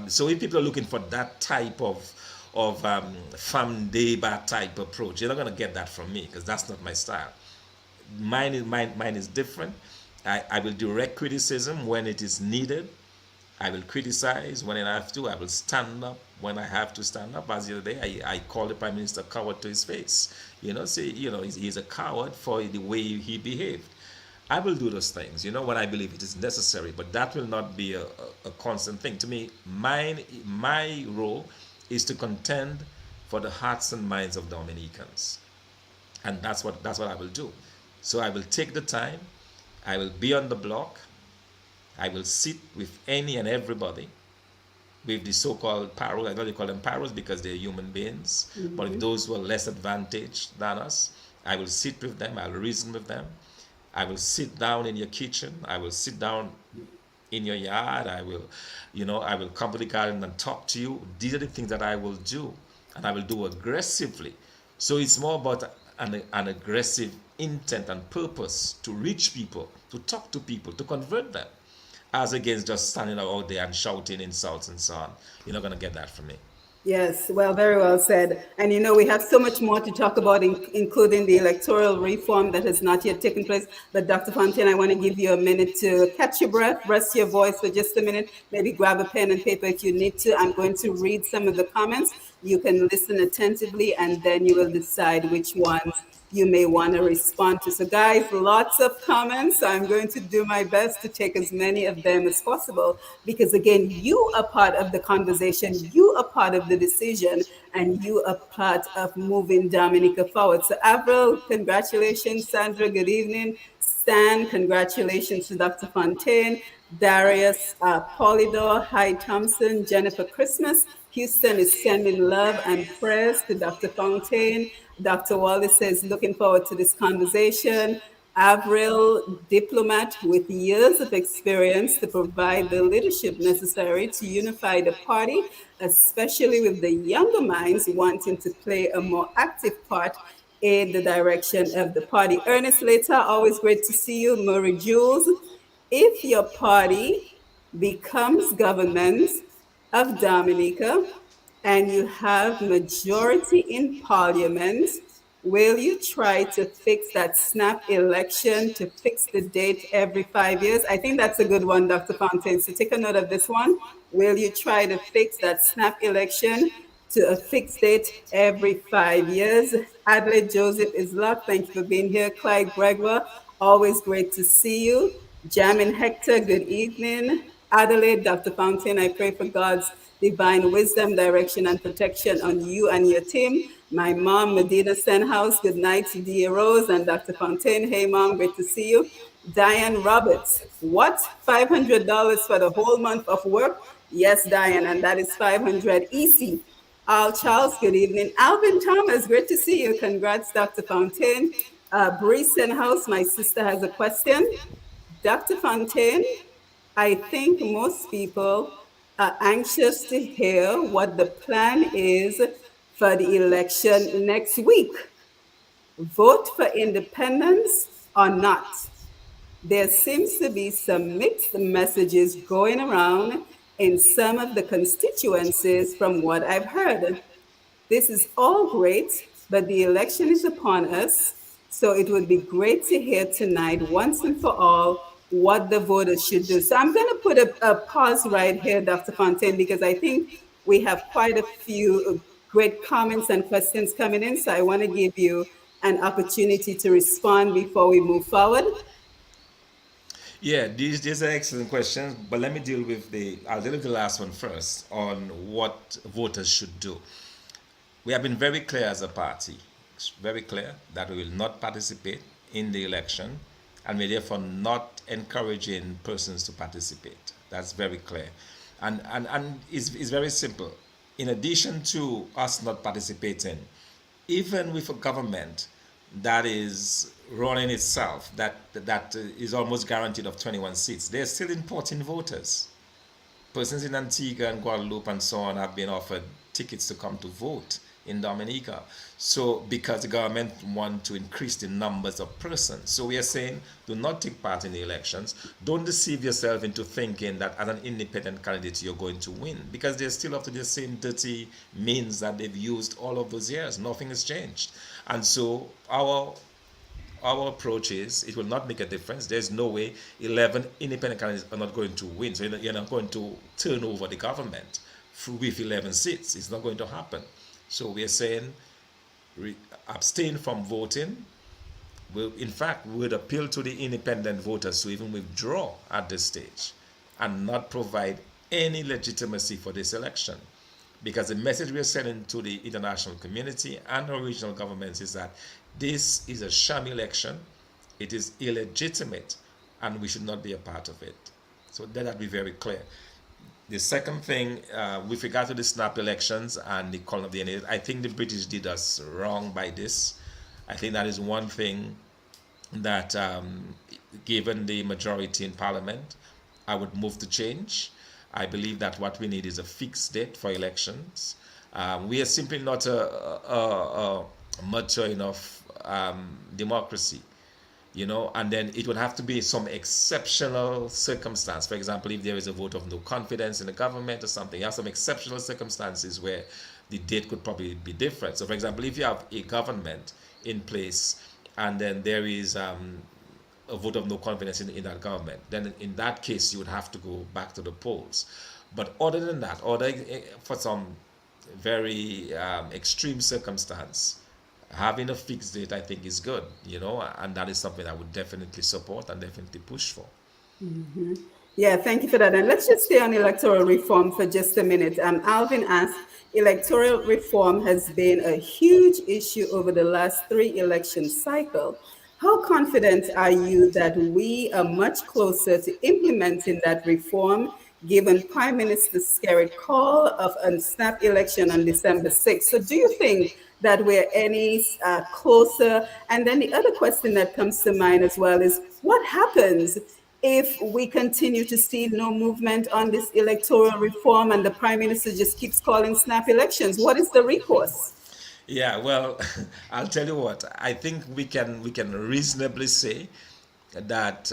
So if people are looking for that type of fam deba type approach, you're not going to get that from me, because that's not my style. Mine is different. I will direct criticism when it is needed. I will criticize when I have to. I will stand up when I have to stand up. As the other day, I called the prime minister a coward to his face. Say, he's a coward for the way he behaved. I will do those things, when I believe it is necessary, but that will not be a constant thing. To me, my role is to contend for the hearts and minds of Dominicans. And that's what I will do. So I will take the time, I will be on the block, I will sit with any and everybody, with the so-called paros. I don't call them paros because they're human beings, but if those who are less advantaged than us, I will sit with them, I'll reason with them. I will sit down in your kitchen, I will sit down in your yard, I will come to the garden and talk to you. These are the things that I will do, and I will do aggressively. So it's more about an aggressive intent and purpose to reach people, to talk to people, to convert them, as against just standing out there and shouting insults and so on. You're not going to get that from me. Yes, well, very well said. And we have so much more to talk about, including the electoral reform that has not yet taken place. But Dr. Fontaine, I want to give you a minute to catch your breath, rest your voice for just a minute, maybe grab a pen and paper if you need to. I'm going to read some of the comments. You can listen attentively, and then you will decide which ones you may want to respond to. So guys, lots of comments. I'm going to do my best to take as many of them as possible, because again, you are part of the conversation, you are part of the decision, and you are part of moving Dominica forward. So Avril, congratulations. Sandra, good evening. Stan, congratulations to Dr. Fontaine. Darius, Polydor, hi Thompson, Jennifer Christmas. Houston is sending love and prayers to Dr. Fontaine. Dr. Wallace says, looking forward to this conversation. Avril, diplomat with years of experience to provide the leadership necessary to unify the party, especially with the younger minds wanting to play a more active part in the direction of the party. Ernest Later, always great to see you. Murray Jules, if your party becomes government of Dominica and you have majority in parliament, will you try to fix that snap election to fix the date every 5 years? I think that's a good one, Dr. Fontaine. So take a note of this one. Will you try to fix that snap election to a fixed date every 5 years? Adelaide Joseph is luck. Thank you for being here. Clyde Gregoire, always great to see you. Jamin Hector, good evening. Adelaide, Dr. Fountain, I pray for God's divine wisdom, direction, and protection on you and your team. My mom, Medina Stenhouse, good night to Dia Rose and Dr. Fontaine. Hey, mom, great to see you. Diane Roberts, what? $500 for the whole month of work? Yes, Diane, and that is 500 easy. Al Charles, good evening. Alvin Thomas, great to see you. Congrats, Dr. Fontaine. Bree Stenhouse, my sister has a question. Dr. Fontaine, I think most people are anxious to hear what the plan is for the election next week. Vote for independence or not? There seems to be some mixed messages going around in some of the constituencies from what I've heard. This is all great, but the election is upon us. So it would be great to hear tonight, once and for all, what the voters should do. So I'm going to put a pause right here, Dr. Fontaine, because I think we have quite a few great comments and questions coming in. So I want to give you an opportunity to respond before we move forward. Yeah, these are excellent questions, but let me I'll deal with the last one first on what voters should do. We have been very clear as a party, it's very clear that we will not participate in the election, and we're therefore not encouraging persons to participate. That's very clear. And it's very simple. In addition to us not participating, even with a government that is running itself, that is almost guaranteed of 21 seats, they're still importing voters. Persons in Antigua and Guadeloupe and so on have been offered tickets to come to vote in Dominica. So because the government want to increase the numbers of persons. So we are saying do not take part in the elections. Don't deceive yourself into thinking that as an independent candidate you're going to win, because they're still up to the same dirty means that they've used all of those years. Nothing has changed. And so our approach is it will not make a difference. There's no way 11 independent candidates are not going to win. So you're not going to turn over the government with 11 seats. It's not going to happen. So we are saying abstain from voting. In fact, we would appeal to the independent voters to even withdraw at this stage and not provide any legitimacy for this election. Because the message we are sending to the international community and our regional governments is that this is a sham election, it is illegitimate, and we should not be a part of it. So let that be very clear. The second thing, with regard to the snap elections and the calling of the NA, I think the British did us wrong by this. I think that is one thing that, given the majority in Parliament, I would move to change. I believe that what we need is a fixed date for elections. We are simply not a mature enough democracy, and then it would have to be some exceptional circumstance. For example, if there is a vote of no confidence in the government or something, you have some exceptional circumstances where the date could probably be different. So, for example, if you have a government in place and then there is a vote of no confidence in that government, then in that case you would have to go back to the polls. But other than that, for some very extreme circumstance, having a fixed date I think is good, and that is something I would definitely support and definitely push for. Yeah, thank you for that. And let's just stay on electoral reform for just a minute. Alvin asked, electoral reform has been a huge issue over the last 3 election cycle. How confident are you that we are much closer to implementing that reform, given Prime Minister's scary call of a snap election on December 6th? So do you think that we're any closer? And then the other question that comes to mind as well is, what happens if we continue to see no movement on this electoral reform and the Prime Minister just keeps calling snap elections? What is the recourse? Yeah, well, I'll tell you what. I think we can reasonably say that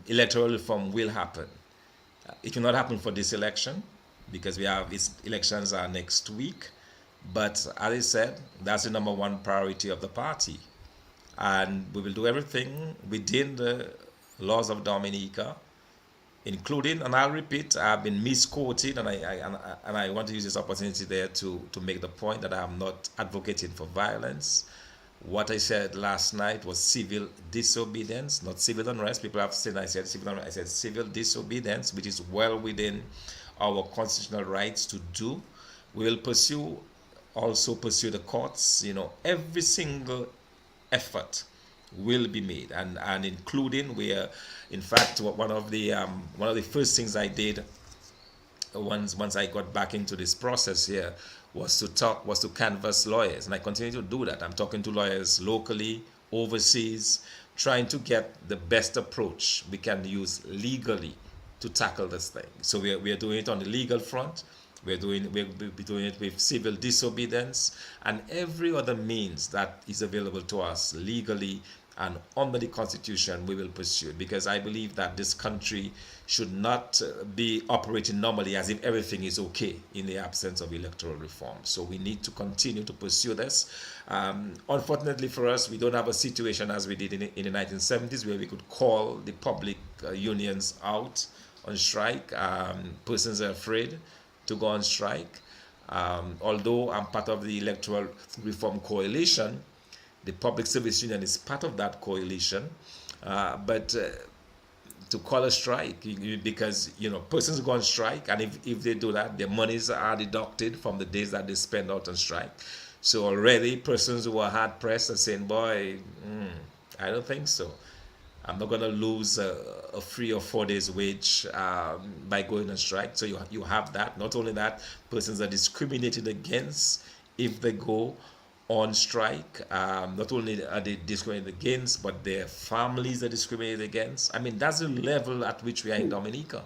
electoral reform will happen. It will not happen for this election because we have these elections are next week. But as I said, that's the number one priority of the party, and we will do everything within the laws of Dominica, including, and I'll repeat, I've been misquoted, and I want to use this opportunity there to make the point that I'm not advocating for violence. What I said last night was civil disobedience, not civil unrest. People have said I said civil unrest. I said civil disobedience, which is well within our constitutional rights to do. We will also pursue the courts. Every single effort will be made, and including where, in fact, one of the first things I did once I got back into this process here was to canvass lawyers, and I continue to do that. I'm talking to lawyers locally, overseas, trying to get the best approach we can use legally to tackle this thing. So we are doing it on the legal front. We'll be doing it with civil disobedience and every other means that is available to us legally and under the Constitution. We will pursue it, because I believe that this country should not be operating normally as if everything is okay in the absence of electoral reform. So we need to continue to pursue this. Unfortunately for us, we don't have a situation as we did in the 1970s where we could call the public unions out on strike. Persons are afraid to go on strike. Although I'm part of the Electoral Reform Coalition, the Public Service Union is part of that coalition. But to call a strike, because persons go on strike, and if they do that, their monies are deducted from the days that they spend out on strike. So already persons who are hard pressed are saying, boy, I don't think so. I'm not going to lose a 3 or 4 days wage by going on strike. So you have that. Not only that, persons are discriminated against if they go on strike. Not only are they discriminated against, but their families are discriminated against. I mean, that's the level at which we are in Dominica.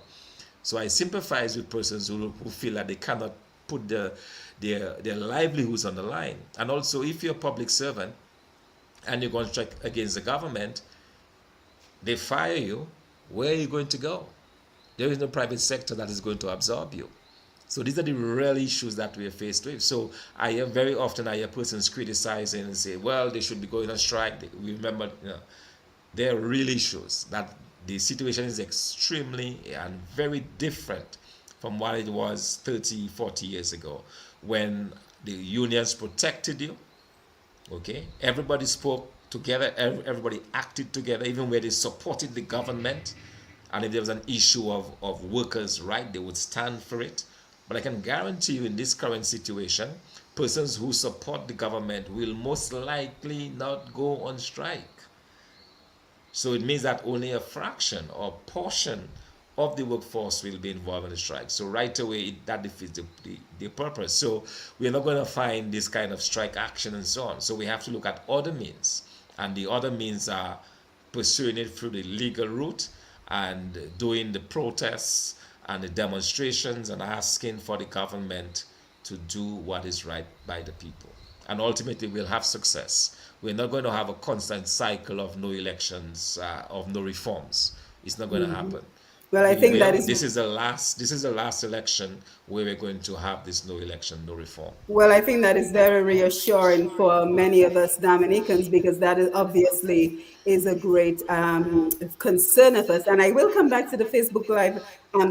So I sympathize with persons who feel that they cannot put their livelihoods on the line. And also, if you're a public servant and you're going to strike against the government, they fire you, where are you going to go? There is no private sector that is going to absorb you. So these are the real issues that we are faced with. So very often I hear persons criticizing and say, well, they should be going on strike. We remember, there are real issues that the situation is extremely and very different from what it was 30, 40 years ago when the unions protected you. Okay, everybody spoke together, everybody acted together, even where they supported the government. And if there was an issue of workers' right, they would stand for it. But I can guarantee you in this current situation, persons who support the government will most likely not go on strike. So it means that only a fraction or portion of the workforce will be involved in the strike. So right away, that defeats the purpose. So we're not going to find this kind of strike action and so on. So we have to look at other means. And the other means are pursuing it through the legal route and doing the protests and the demonstrations and asking for the government to do what is right by the people. And ultimately, we'll have success. We're not going to have a constant cycle of no elections, of no reforms. It's not going to happen. Well, I We think that will. is This is the last election where we're going to have this no election, no reform. Well, I think that is very reassuring for many of us Dominicans because that is obviously is a great concern of us. And I will come back to the Facebook Live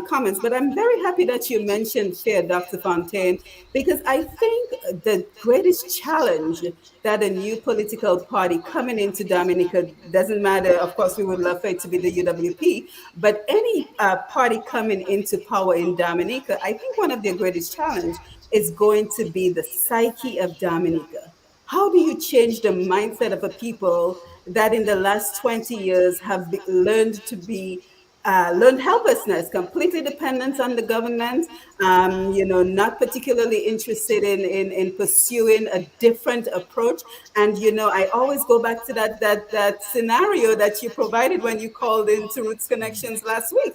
comments, but I'm very happy that you mentioned fair, Dr. Fontaine, because I think the greatest challenge that a new political party coming into Dominica doesn't matter. Of course, we would love for it to be the UWP, but any party coming into power in Dominica, I think one of their greatest challenge is going to be the psyche of Dominica. How do you change the mindset of a people that in the last 20 years have learned to be learned helplessness, completely dependence on the government, not particularly interested in pursuing a different approach. And, I always go back to that scenario that you provided when you called into Roots Connections last week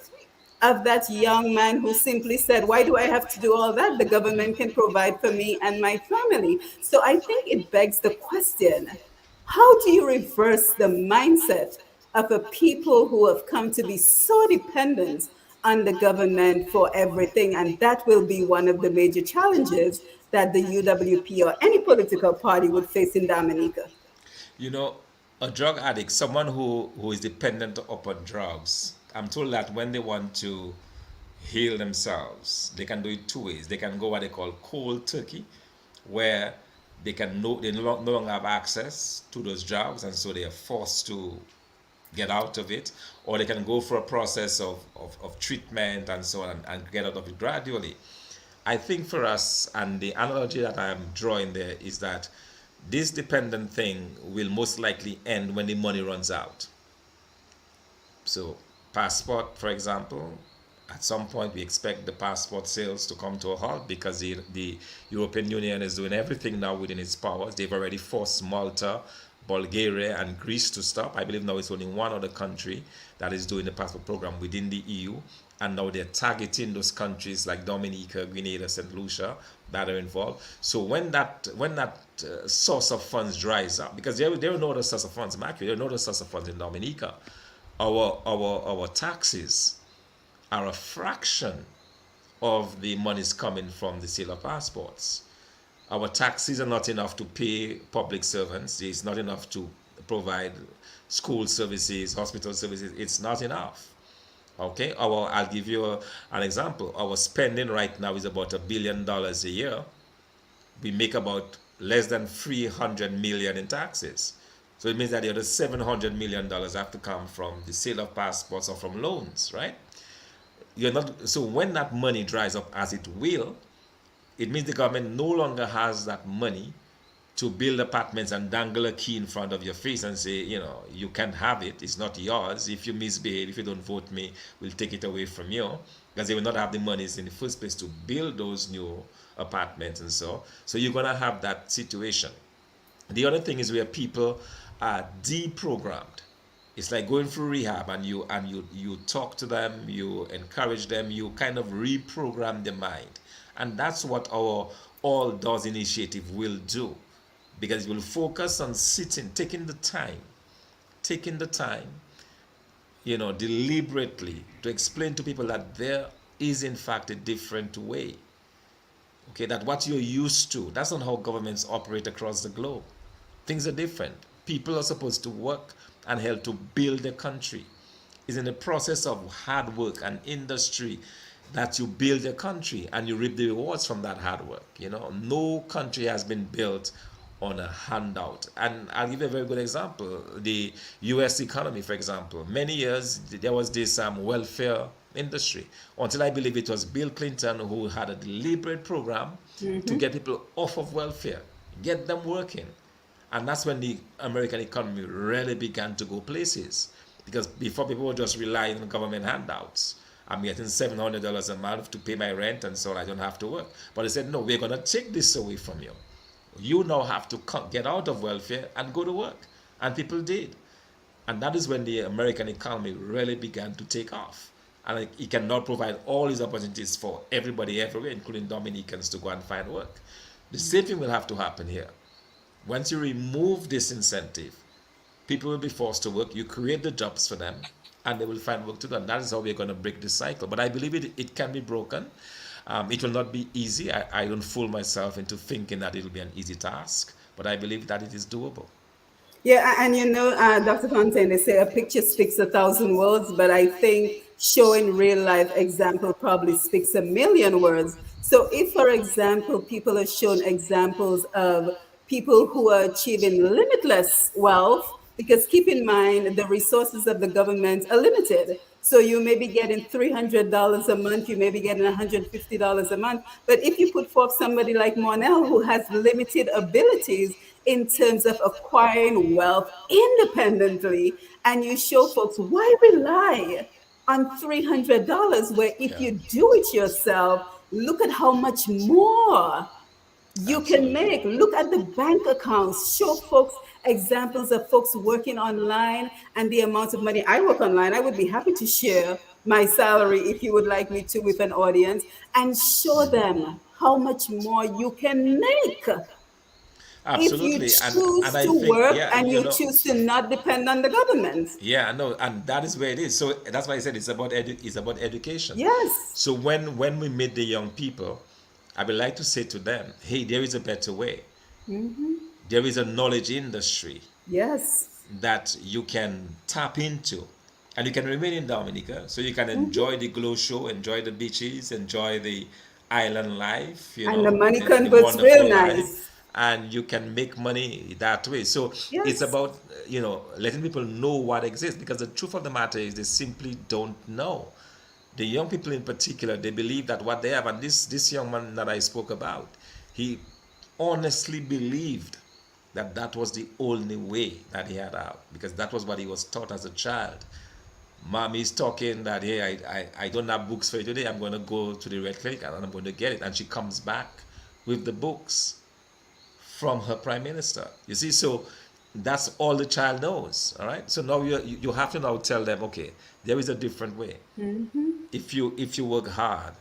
of that young man who simply said, why do I have to do all that? The government can provide for me and my family. So I think it begs the question, how do you reverse the mindset of a people who have come to be so dependent on the government for everything? And that will be one of the major challenges that the UWP or any political party would face in Dominica. You know, a drug addict, someone who is dependent upon drugs, I'm told that when they want to heal themselves, they can do it two ways. They can go what they call cold turkey, where they no longer have access to those drugs, and so they are forced to get out of it, or they can go for a process of treatment and so on and get out of it gradually. I think for us, and the analogy that I'm drawing there is that this dependent thing will most likely end when the money runs out. So, passport, for example, at some point we expect the passport sales to come to a halt because the European Union is doing everything now within its powers. They've already forced Malta, Bulgaria, and Greece to stop. I believe now it's only one other country that is doing the passport program within the EU. And now they're targeting those countries like Dominica, Grenada, St. Lucia that are involved. So when that source of funds dries up, because there are no other source of funds, there are no other source of funds in Dominica. Our taxes are a fraction of the monies coming from the sale of passports. Our taxes are not enough to pay public servants. It's not enough to provide school services, hospital services. It's not enough. Okay, I'll give you an example. Our spending right now is about $1 billion a year. We make about less than 300 million in taxes. So it means that the other $700 million have to come from the sale of passports or from loans, right? So when that money dries up, as it will, it means the government no longer has that money to build apartments and dangle a key in front of your face and say, you can't have it. It's not yours. If you misbehave, if you don't vote me, we'll take it away from you. Because they will not have the monies in the first place to build those new apartments and so. So you're going to have that situation. The other thing is where people are deprogrammed. It's like going through rehab, and you talk to them, you encourage them, you kind of reprogram their mind. And that's what our All Doors initiative will do, because it will focus on sitting, taking the time, deliberately to explain to people that there is in fact a different way. Okay, that what you're used to, that's not how governments operate across the globe. Things are different. People are supposed to work and help to build a country. It's in the process of hard work and industry that you build a country, and you reap the rewards from that hard work. No country has been built on a handout. And I'll give you a very good example. The US economy, for example, many years there was this welfare industry, until I believe it was Bill Clinton who had a deliberate program to get people off of welfare, get them working. And that's when the American economy really began to go places. Because before, people were just relying on government handouts. I'm getting $700 a month to pay my rent, and so I don't have to work. But they said, no, we're going to take this away from you. You now have to get out of welfare and go to work. And people did. And that is when the American economy really began to take off. And it can now provide all these opportunities for everybody everywhere, including Dominicans, to go and find work. The same thing will have to happen here. Once you remove this incentive, people will be forced to work. You create the jobs for them, and they will find work to do. And that is how we're going to break this cycle. But I believe it can be broken. It will not be easy. I don't fool myself into thinking that it will be an easy task, but I believe that it is doable. Yeah, and Dr. Fontaine, they say a picture speaks 1,000 words, but I think showing real life example probably speaks 1,000,000 words. So if, for example, people are shown examples of people who are achieving limitless wealth, because keep in mind the resources of the government are limited. So you may be getting $300 a month, you may be getting $150 a month. But if you put forth somebody like Monel, who has limited abilities in terms of acquiring wealth independently, and you show folks why rely on $300, where if Yeah, you do it yourself, look at how much more you can absolutely. make. Look at the bank accounts. Show folks examples of folks working online and the amount of money. I work online. I would be happy to share my salary if you would like me to with an audience, and show them how much more you can make if you Absolutely. And choose I to think, work yeah, and you choose to not depend on the government. yeah, no, and that is where it is. So that's why I said it's about education. Yes. So when we meet the young people, I would like to say to them, hey, there is a better way. There is a knowledge industry Yes. that you can tap into, and you can remain in Dominica, so you can enjoy the glow show, enjoy the beaches, enjoy the island life, And the money the converts real wonderful life, nice. and you can make money that way. So it's Yes. about letting people know what exists, because the truth of the matter is they simply don't know. The young people in particular, they believe that what they have, and this young man that I spoke about, he honestly believed that that was the only way that he had out, because that was what he was taught as a child. Mommy's talking that, hey, I don't have books for you today. I'm going to go to the red clinic and I'm going to get it. And she comes back with the books from her prime minister. You see, so that's all the child knows. All right. So now you have to now tell them, okay, there is a different way. If you work hard,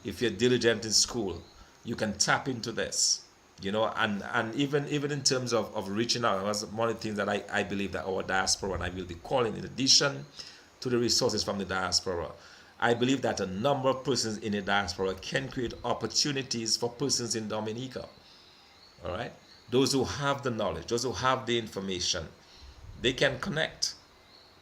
if you're diligent in school, you can tap into this. And even in terms of reaching out, that's one of the things that I believe that our diaspora, and I will be calling, in addition to the resources from the diaspora, I believe that a number of persons in the diaspora can create opportunities for persons in Dominica. All right, those who have the knowledge, those who have the information, they can connect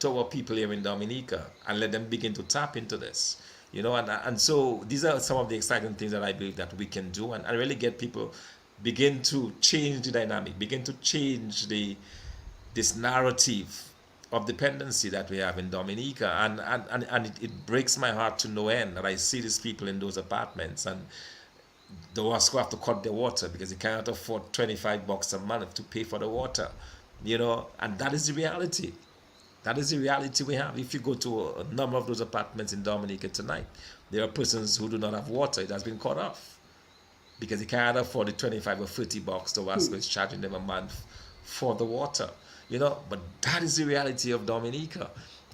to our people here in Dominica and let them begin to tap into this. And so these are some of the exciting things that I believe that we can do, and really get people begin to change the dynamic, begin to change this narrative of dependency that we have in Dominica. And it breaks my heart to no end that I see these people in those apartments, and those who have to cut their water because they cannot afford $25 a month to pay for the water. And that is the reality. That is the reality we have. If you go to a number of those apartments in Dominica tonight, there are persons who do not have water. It has been cut off because they can't afford the $25 or $30 the Wasco is charging them a month for the water, but that is the reality of Dominica.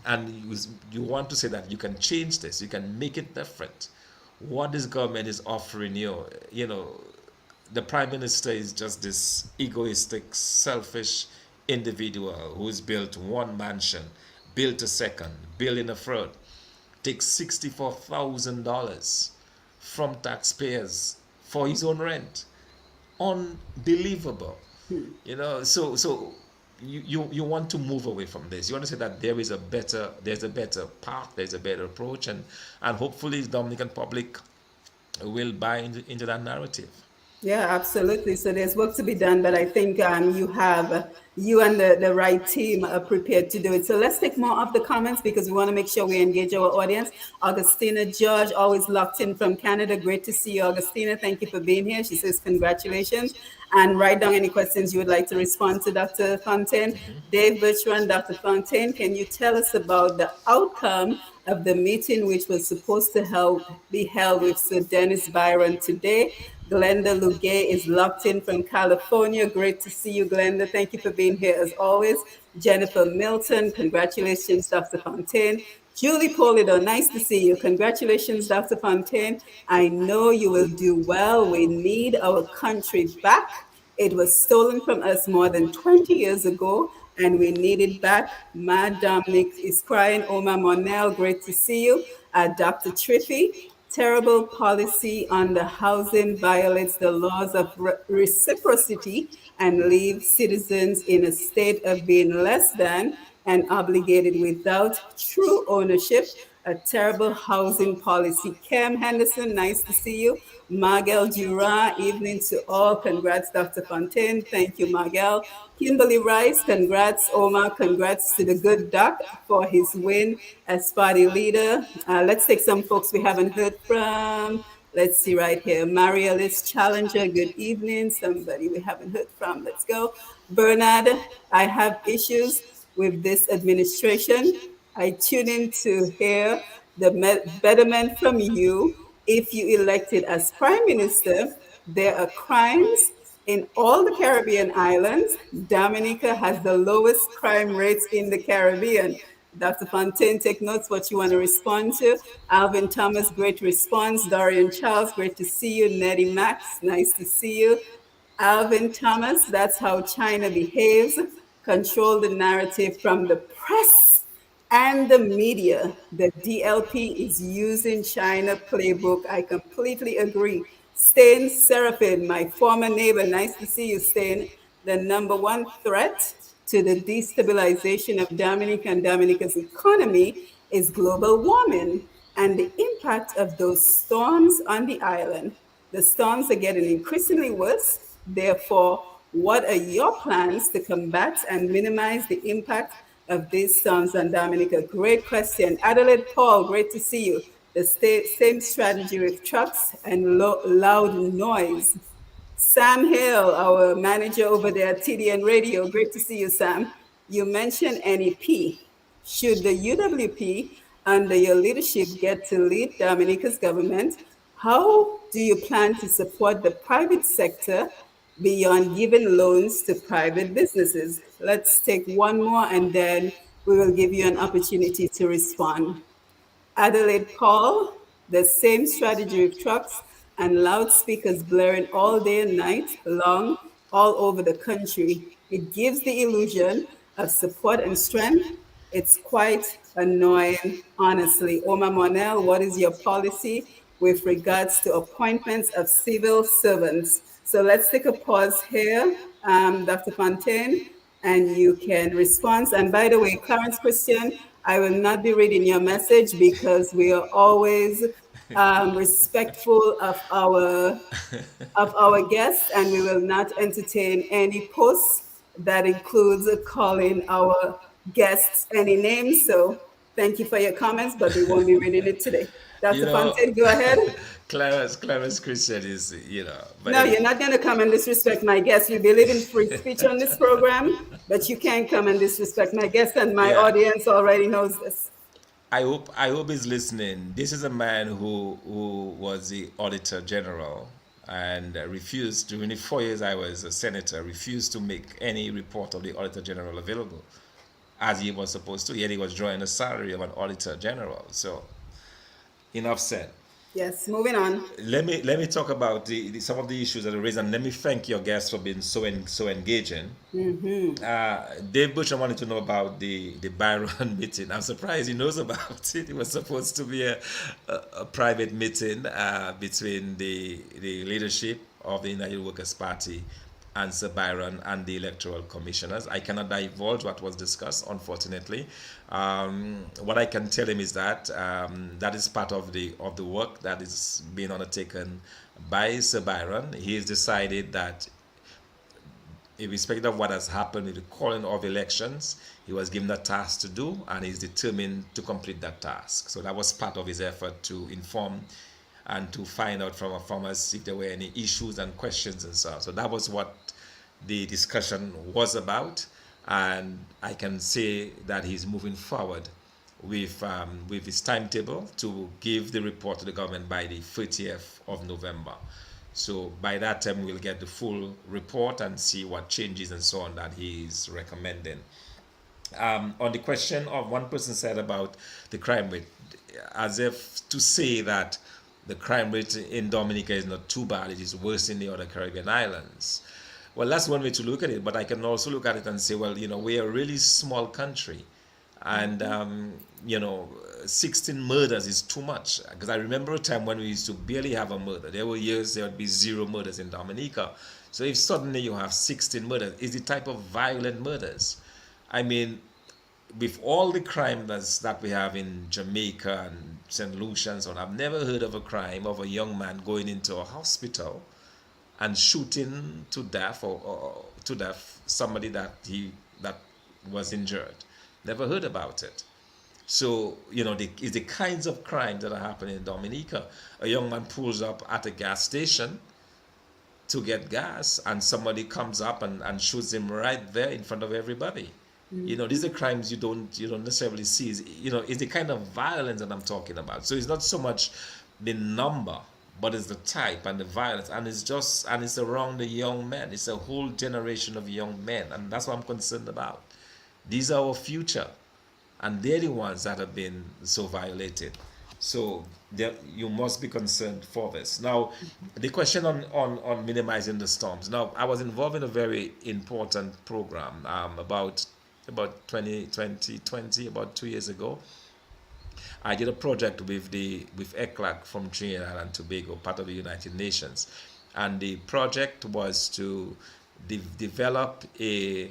And you want to say that you can change this, you can make it different. What this government is offering you, the prime minister is just this egoistic, selfish individual who's built one mansion, built a second, building a third, takes $64,000 from taxpayers for his own rent. Unbelievable. So you want to move away from this. You want to say that there's a better path, there's a better approach, and hopefully the Dominican public will buy into that narrative. Yeah, absolutely. So there's work to be done, but I think you and the right team are prepared to do it. So let's take more of the comments because we want to make sure we engage our audience. Augustina George, always locked in from Canada. Great to see you, Augustina. Thank you for being here. She says congratulations. And write down any questions you would like to respond to Dr. Fontaine. Dave Bertrand, Dr. Fontaine, can you tell us about the outcome of the meeting which was supposed to be held with Sir Dennis Byron today? Glenda Lugay is locked in from California. Great to see you, Glenda. Thank you for being here as always. Jennifer Milton, congratulations, Dr. Fontaine. Julie Polido, nice to see you. Congratulations, Dr. Fontaine. I know you will do well. We need our country back. It was stolen from us more than 20 years ago, and we need it back. Mad Dominic is crying. Omar Monell, great to see you. Dr. Triffy, terrible policy on the housing violates the laws of reciprocity and leaves citizens in a state of being less than and obligated without true ownership. A terrible housing policy. Cam Henderson, nice to see you. Margel Durand, evening to all. Congrats, Dr. Fontaine. Thank you, Margel. Kimberly Rice, congrats, Omar. Congrats to the good doc for his win as party leader. Let's take some folks we haven't heard from. Let's see right here. Maria Liz Challenger, good evening. Somebody we haven't heard from. Let's go. Bernard, I have issues with this administration. I tune in to hear the betterment from you. If you elected as prime minister, there are crimes in all the Caribbean islands. Dominica has the lowest crime rates in the Caribbean. Dr. Fontaine, take notes what you want to respond to. Alvin Thomas, great response. Dorian Charles, great to see you. Nettie Max, nice to see you. Alvin Thomas, that's how China behaves. Control the narrative from the press and the media. The DLP is using China playbook. I completely agree. Stain Seraphin, my former neighbor, nice to see you, Stain. The number one threat to the destabilization of Dominica and Dominica's economy is global warming and the impact of those storms on the island. The storms are getting increasingly worse. Therefore, what are your plans to combat and minimize the impact of these storms on Dominica? Great question. Adelaide Paul, great to see you. The same strategy with trucks and loud noise. Sam Hill, our manager over there at TDN Radio. Great to see you, Sam. You mentioned NEP. Should the UWP, under your leadership, get to lead Dominica's government, how do you plan to support the private sector beyond giving loans to private businesses? Let's take one more and then we will give you an opportunity to respond. Adelaide Paul, the same strategy with trucks and loudspeakers blaring all day and night long all over the country. It gives the illusion of support and strength. It's quite annoying, honestly. Omar Monel, what is your policy with regards to appointments of civil servants? So let's take a pause here, Dr. Fontaine, and you can respond. And by the way, Clarence Christian, I will not be reading your message because we are always respectful of our guests, and we will not entertain any posts that includes calling our guests any names. So thank you for your comments, but we won't be reading it today. You Dr. know, Fontaine, go ahead. Clarence Christian but No, anyway. you're not going to come and disrespect my guests. We believe in free speech on this program, but you can't come and disrespect my guests, and my Yeah. audience already knows this. I hope he's listening. This is a man who was the Auditor General and refused, during the 4 years I was a senator, refused to make any report of the Auditor General available as he was supposed to, yet he was drawing the salary of an Auditor General. So, enough said. Yes, moving on. Let me talk about some of the issues that are raised, and let me thank your guests for being so engaging. Dave Bushman wanted to know about the Byron meeting. I'm surprised he knows about it. It was supposed to be a private meeting between the leadership of the United Workers' Party and Sir Byron and the electoral commissioners. I cannot divulge what was discussed, unfortunately. What I can tell him is that that is part of the work that is being undertaken by Sir Byron. He has decided that, irrespective of what has happened with the calling of elections, he was given a task to do, and he's determined to complete that task. So that was part of his effort to inform and to find out from us if there were any issues and questions and so on. So that was what the discussion was about, and I can say that he's moving forward with his timetable to give the report to the government by the 30th of November. So by that time, we'll get the full report and see what changes and so on that he's recommending. On the question of, one person said about the crime rate, as if to say that the crime rate in Dominica is not too bad, it is worse in the other Caribbean islands. Well, that's one way to look at it, but I can also look at it and say, well, we're a really small country, and 16 murders is too much, because I remember a time when we used to barely have a murder. There were years there would be 0 murders in Dominica. So if suddenly you have 16 murders, it's the type of violent murders. I mean, with all the crime that we have in Jamaica and St. Lucia and so on, I've never heard of a crime of a young man going into a hospital and shooting to death or to death somebody that was injured. Never heard about it. So, it's the kinds of crimes that are happening in Dominica. A young man pulls up at a gas station to get gas, and somebody comes up and shoots him right there in front of everybody. These are crimes you don't necessarily see. It's the kind of violence that I'm talking about. So it's not so much the number, but it's the type and the violence, and it's around the young men. It's a whole generation of young men, and that's what I'm concerned about. These are our future, and they're the ones that have been so violated. So you must be concerned for this. Now, the question on minimizing the storms. Now, I was involved in a very important program about 2020, about 2 years ago. I did a project with ECLAC from Trinidad and Tobago, part of the United Nations, and the project was to develop a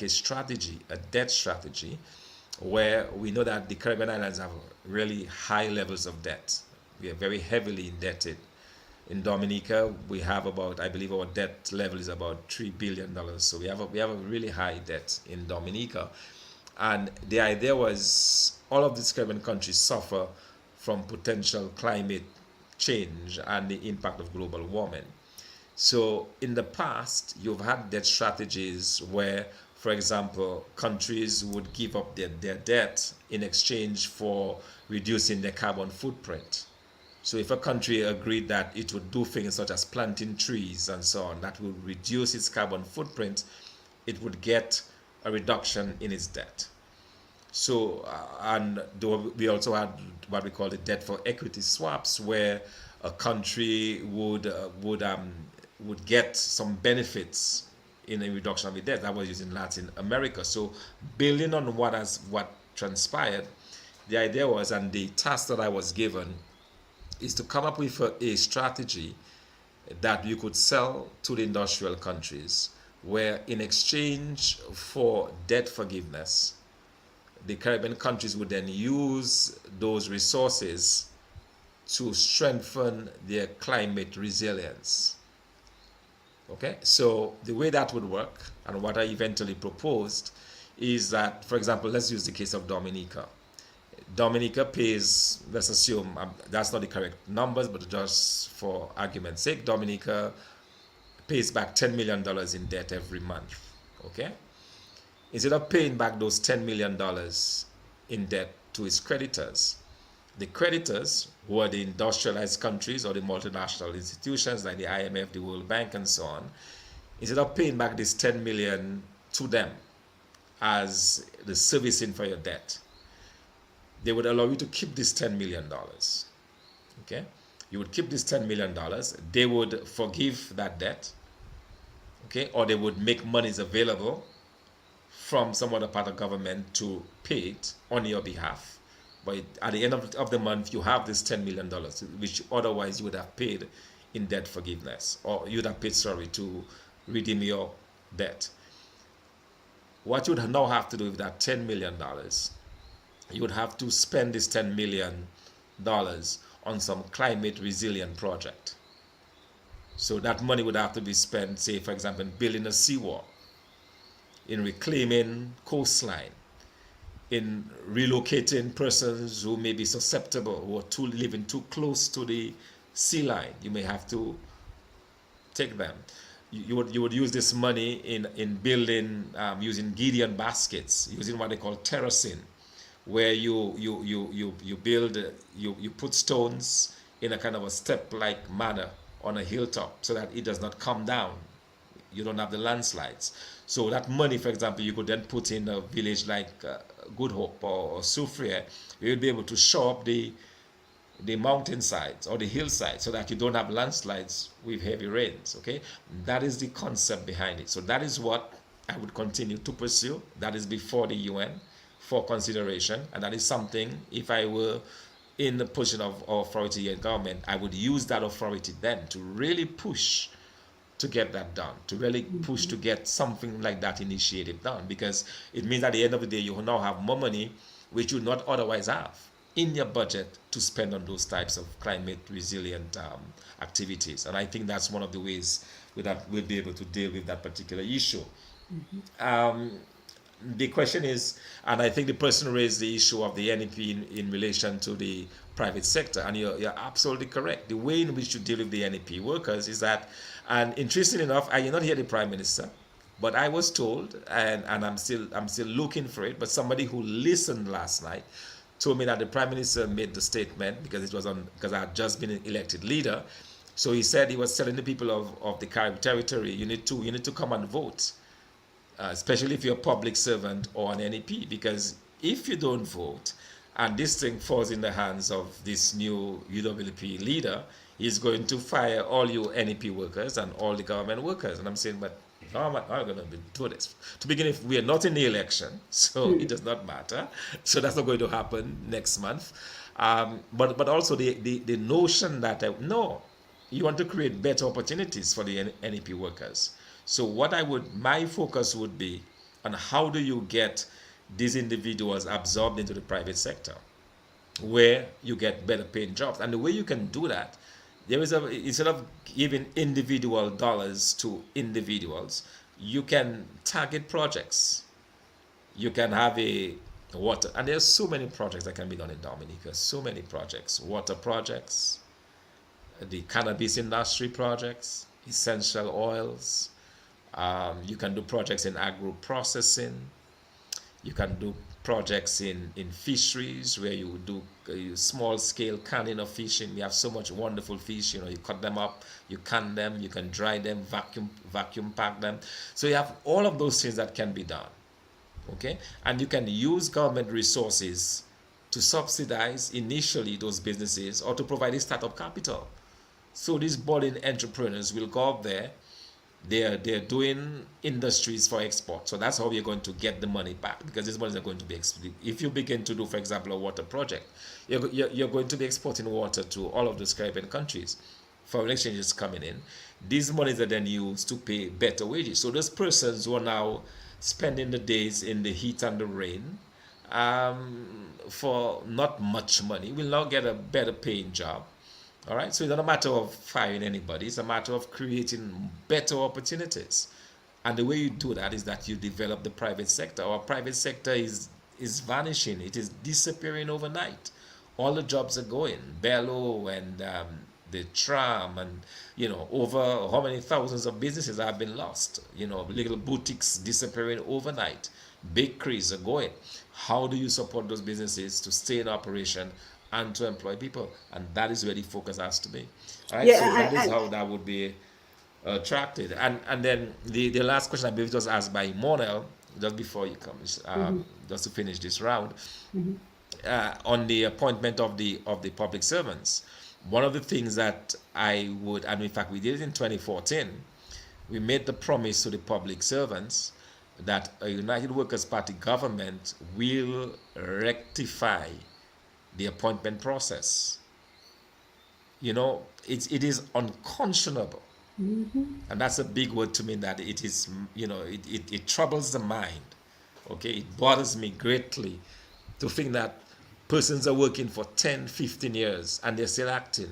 strategy, a debt strategy, where we know that the Caribbean islands have really high levels of debt. We are very heavily indebted. In Dominica, we have about, I believe our debt level is about $3 billion. So we have a really high debt in Dominica. And the idea was all of these Caribbean countries suffer from potential climate change and the impact of global warming. So in the past, you've had debt strategies where, for example, countries would give up their debt in exchange for reducing their carbon footprint. So if a country agreed that it would do things such as planting trees and so on, that would reduce its carbon footprint, it would get a reduction in its debt. So, and we also had what we call the debt for equity swaps, where a country would get some benefits in a reduction of the debt. That was used in Latin America. So, building on what transpired, the idea was, and the task that I was given, is to come up with a strategy that you could sell to the industrial countries, where in exchange for debt forgiveness, the Caribbean countries would then use those resources to strengthen their climate resilience. Okay, so the way that would work, and what I eventually proposed, is that, for example, let's use the case of Dominica. Dominica pays, let's assume, that's not the correct numbers, but just for argument's sake, Dominica pays back $10 million in debt every month. Okay? Instead of paying back those $10 million in debt to its creditors, The creditors, who are the industrialized countries or the multinational institutions like the IMF, the World Bank, and so on, instead of paying back this 10 million to them as the servicing for your debt, they would allow you to keep this $10 million. dollars. Okay? You would keep this $10 million. dollars. They would forgive that debt. Okay? Or they would make monies available from some other part of government to pay it on your behalf. But at the end of the month, you have this $10 million, dollars, which otherwise you would have paid in debt forgiveness, or you would have paid, sorry, to redeem your debt. What you would now have to do with that $10 million, dollars, you would have to spend this $10 million dollars on some climate resilient project. So that money would have to be spent, say, for example, in building a seawall, in reclaiming coastline, in relocating persons who may be susceptible, who are living too close to the sea line. You may have to take them. You would use this money in building, using Gideon baskets, using what they call terracing, where you build, you put stones in a kind of a step-like manner on a hilltop so that it does not come down. You don't have the landslides. So that money, for example, you could then put in a village like Good Hope or Soufriere. You'll be able to show up the mountainsides or the hillsides so that you don't have landslides with heavy rains. Okay, that is the concept behind it. So that is what I would continue to pursue. That is before the UN for consideration, and that is something, if I were in the position of authority and government, I would use that authority then to really push to get that done, to really push to get something like that initiative done, because it means at the end of the day you will now have more money which you would not otherwise have in your budget to spend on those types of climate resilient activities. And I think that's one of the ways that we'll be able to deal with that particular issue. The question is, and I think the person raised the issue of the NEP in relation to the private sector, and you're absolutely correct. The way in which you deal with the NEP workers is that, and interestingly enough, I did not hear the Prime Minister, but I was told, and I'm still looking for it, but somebody who listened last night told me that the Prime Minister made the statement because I had just been elected leader. So he said he was telling the people of the Caribbean territory, you need to come and vote, especially if you're a public servant or an NEP, because if you don't vote and this thing falls in the hands of this new UWP leader, he's going to fire all you NEP workers and all the government workers. And I'm saying, but how am I going to do this? To begin with, we are not in the election, so it does not matter. So that's not going to happen next month. But also the notion that, no, you want to create better opportunities for the NEP workers. So my focus would be on how do you get these individuals absorbed into the private sector, where you get better paying jobs. And the way you can do that, instead of giving individual dollars to individuals, you can target projects. You can have a water, and there's so many projects that can be done in Dominica, so many projects, water projects, the cannabis industry projects, essential oils. You can do projects in agro processing. You can do projects in fisheries where you do small scale canning of fishing. We have so much wonderful fish. You cut them up, you can them, you can dry them, vacuum pack them. So you have all of those things that can be done. Okay, and you can use government resources to subsidize initially those businesses or to provide a startup capital. So these budding entrepreneurs will go up there. They're doing industries for export. So that's how you're going to get the money back, because these monies are going to be if you begin to do, for example, a water project, you're going to be exporting water to all of those Caribbean countries. Foreign exchange is coming in. These monies are then used to pay better wages. So those persons who are now spending the days in the heat and the rain for not much money will now get a better paying job. All right, so it's not a matter of firing anybody, it's a matter of creating better opportunities. And the way you do that is that you develop the private sector. Our private sector is vanishing, it is disappearing overnight. All the jobs are going. Bello and the tram, and over how many thousands of businesses have been lost. Little boutiques disappearing overnight. Bakeries are going. How do you support those businesses to stay in operation and to employ people. And that is where the focus has to be. All right, so Yeah, that is how that would be attracted. And then the last question I believe was asked by Monel just before you come, just to finish this round, on the appointment of the public servants. One of the things that I would, and in fact we did it in 2014, we made the promise to the public servants that a United Workers Party government will rectify the appointment process. It is unconscionable, and that's a big word to me, that it is, it troubles the mind. Okay, it bothers me greatly to think that persons are working for 10, 15 years and they're still acting,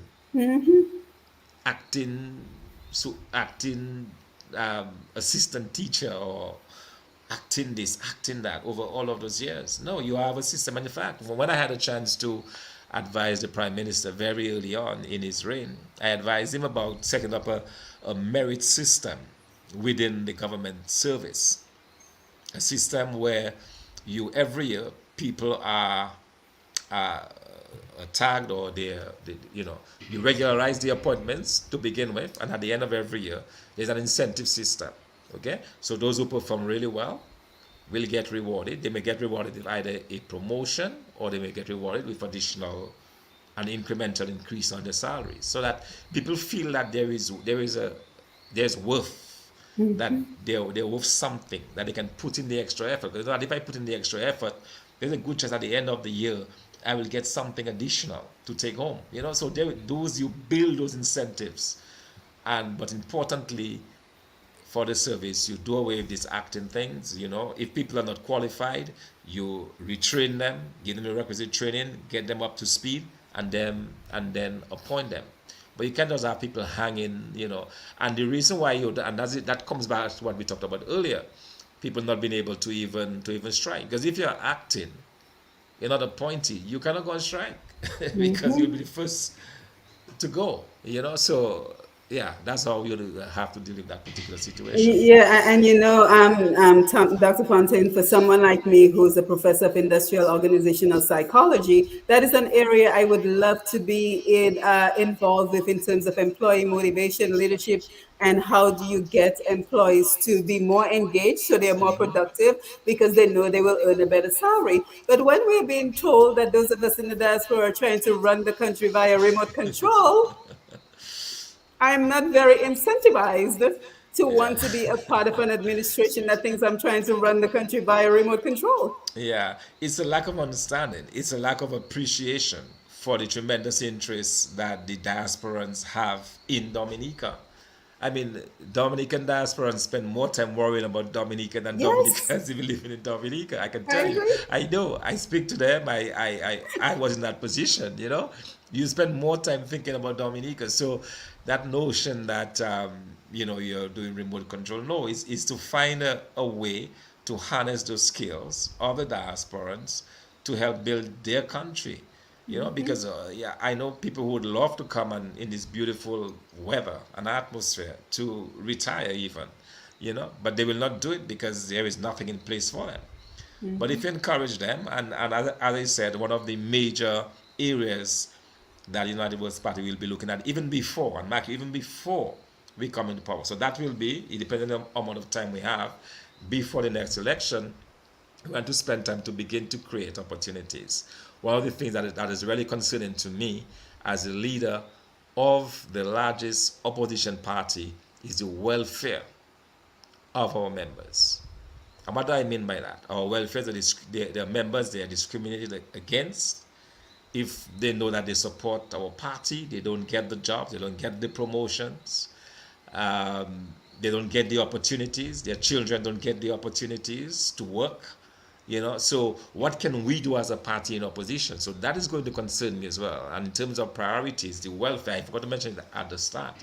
so acting assistant teacher, or acting this, acting that over all of those years. No, you have a system. And in fact, when I had a chance to advise the Prime Minister very early on in his reign, I advised him about setting up a merit system within the government service. A system where every year people are tagged, or you regularize the appointments to begin with, and at the end of every year there's an incentive system. Okay, so those who perform really well will get rewarded. They may get rewarded with either a promotion, or they may get rewarded with additional, an incremental increase on their salaries, so that people feel that there's worth, that they're worth something, that they can put in the extra effort. Because if I put in the extra effort, there's a good chance at the end of the year I will get something additional to take home. So you build those incentives, but importantly, for the service, you do away with these acting things. If people are not qualified, you retrain them, give them the requisite training, get them up to speed, and then appoint them. But you can't just have people hanging. And the reason why and that comes back to what we talked about earlier, people not being able to even strike. Because if you're acting, you're not appointed, you cannot go on strike because you'll be the first to go. So yeah, that's how you have to deal with that particular situation. Yeah, and Dr. Fontaine, for someone like me who's a professor of industrial organizational psychology, that is an area I would love to be involved with, in terms of employee motivation, leadership, and how do you get employees to be more engaged so they're more productive, because they know they will earn a better salary. But when we're being told that those of us in the diaspora are trying to run the country via remote control, I'm not very incentivized to Yeah. want to be a part of an administration that thinks I'm trying to run the country via remote control. Yeah, it's a lack of understanding. It's a lack of appreciation for the tremendous interest that the diasporans have in Dominica. I mean, Dominican diasporans spend more time worrying about Dominica than Yes, Dominicans even living in Dominica. I can I tell you. agree. I know. I speak to them. I was in that position. You spend more time thinking about Dominica. So that notion that, you're doing remote control, no, is to find a way to harness those skills of the diasporans to help build their country. Because yeah, I know people who would love to come in this beautiful weather and atmosphere to retire even, but they will not do it because there is nothing in place for them. But if you encourage them, and as I said, one of the major areas that the United Workers Party will be looking at even before, and Mark, even before we come into power. So that will be, depending on the amount of time we have before the next election, we want to spend time to begin to create opportunities. One of the things that is really concerning to me as a leader of the largest opposition party is the welfare of our members. And what do I mean by that? Our welfare, their members, they are discriminated against. If they know that they support our party, they don't get the jobs, they don't get the promotions, they don't get the opportunities, their children don't get the opportunities to work. So what can we do as a party in opposition? So that is going to concern me as well. And in terms of priorities, the welfare, I forgot to mention that at the start.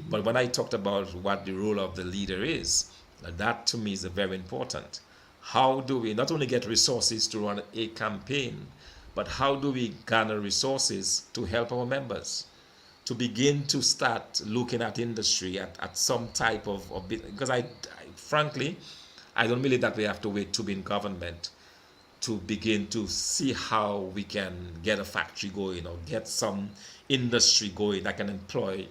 But when I talked about what the role of the leader is, that to me is very important. How do we not only get resources to run a campaign, but how do we garner resources to help our members? To begin to start looking at industry, at some type of because frankly, I don't believe that we have to wait to be in government to begin to see how we can get a factory going or get some industry going that can employ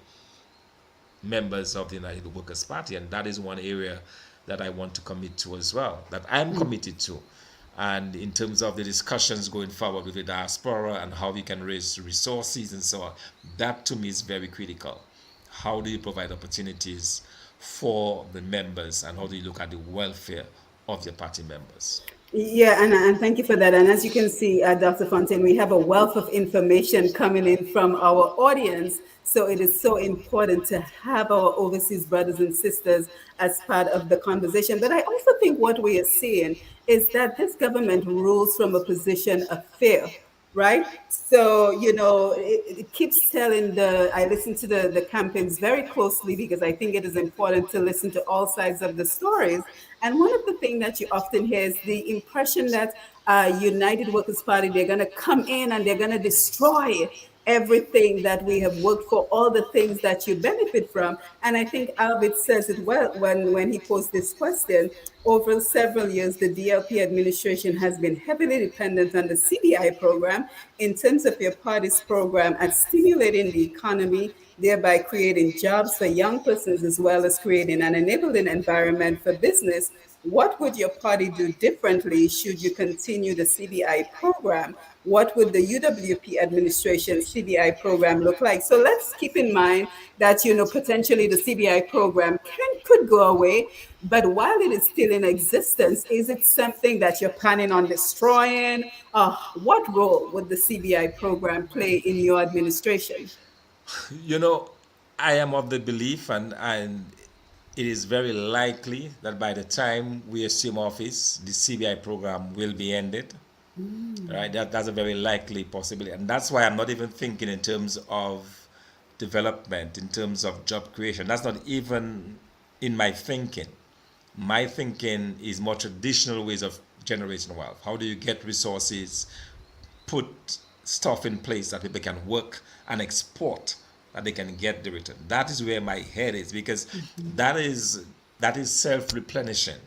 members of the United Workers' Party. And that is one area that I want to commit to as well, that I'm committed to. And in terms of the discussions going forward with the diaspora and how we can raise resources and so on, that to me is very critical. How do you provide opportunities for the members, and how do you look at the welfare of your party members? Yeah, and thank you for that. And as you can see, Dr. Fontaine, we have a wealth of information coming in from our audience. So it is so important to have our overseas brothers and sisters as part of the conversation. But I also think what we are seeing is that this government rules from a position of fear, right? So, it keeps telling I listen to the campaigns very closely because I think it is important to listen to all sides of the stories. And one of the things that you often hear is the impression that United Workers' Party, they're going to come in and they're going to destroy everything that we have worked for, all the things that you benefit from. And I think Alvid says it well when he posed this question. Over several years, the DLP administration has been heavily dependent on the CBI program in terms of your party's program at stimulating the economy, thereby creating jobs for young persons as well as creating an enabling environment for business. What would your party do differently should you continue the CBI program? What would the UWP administration CBI program look like? So let's keep in mind that, potentially the CBI program could go away, but while it is still in existence, is it something that you're planning on destroying? What role would the CBI program play in your administration? You know, I am of the belief, and it is very likely that by the time we assume office, the CBI program will be ended. Right? That's a very likely possibility. And that's why I'm not even thinking in terms of development, in terms of job creation. That's not even in my thinking. My thinking is more traditional ways of generating wealth. How do you get resources, put stuff in place that people can work and export, that they can get the return? That is where my head is, because that is self-replenishing.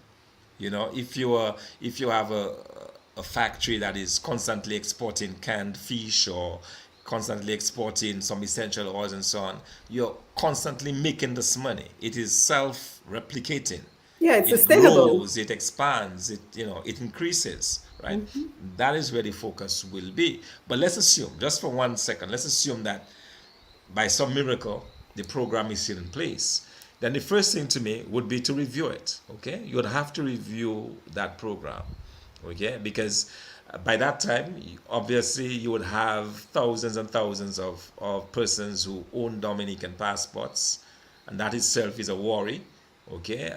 If you have a factory that is constantly exporting canned fish or constantly exporting some essential oils and so on, you're constantly making this money. It is self-replicating. Yeah, it's It sustainable. grows, it expands, it increases, right? That is where the focus will be. But let's assume, just for 1 second, let's assume that by some miracle the program is still in place. Then the first thing to me would be to review it. Okay, you would have to review that program. Okay, because by that time, obviously, you would have thousands and thousands of persons who own Dominican passports, and that itself is a worry. Okay,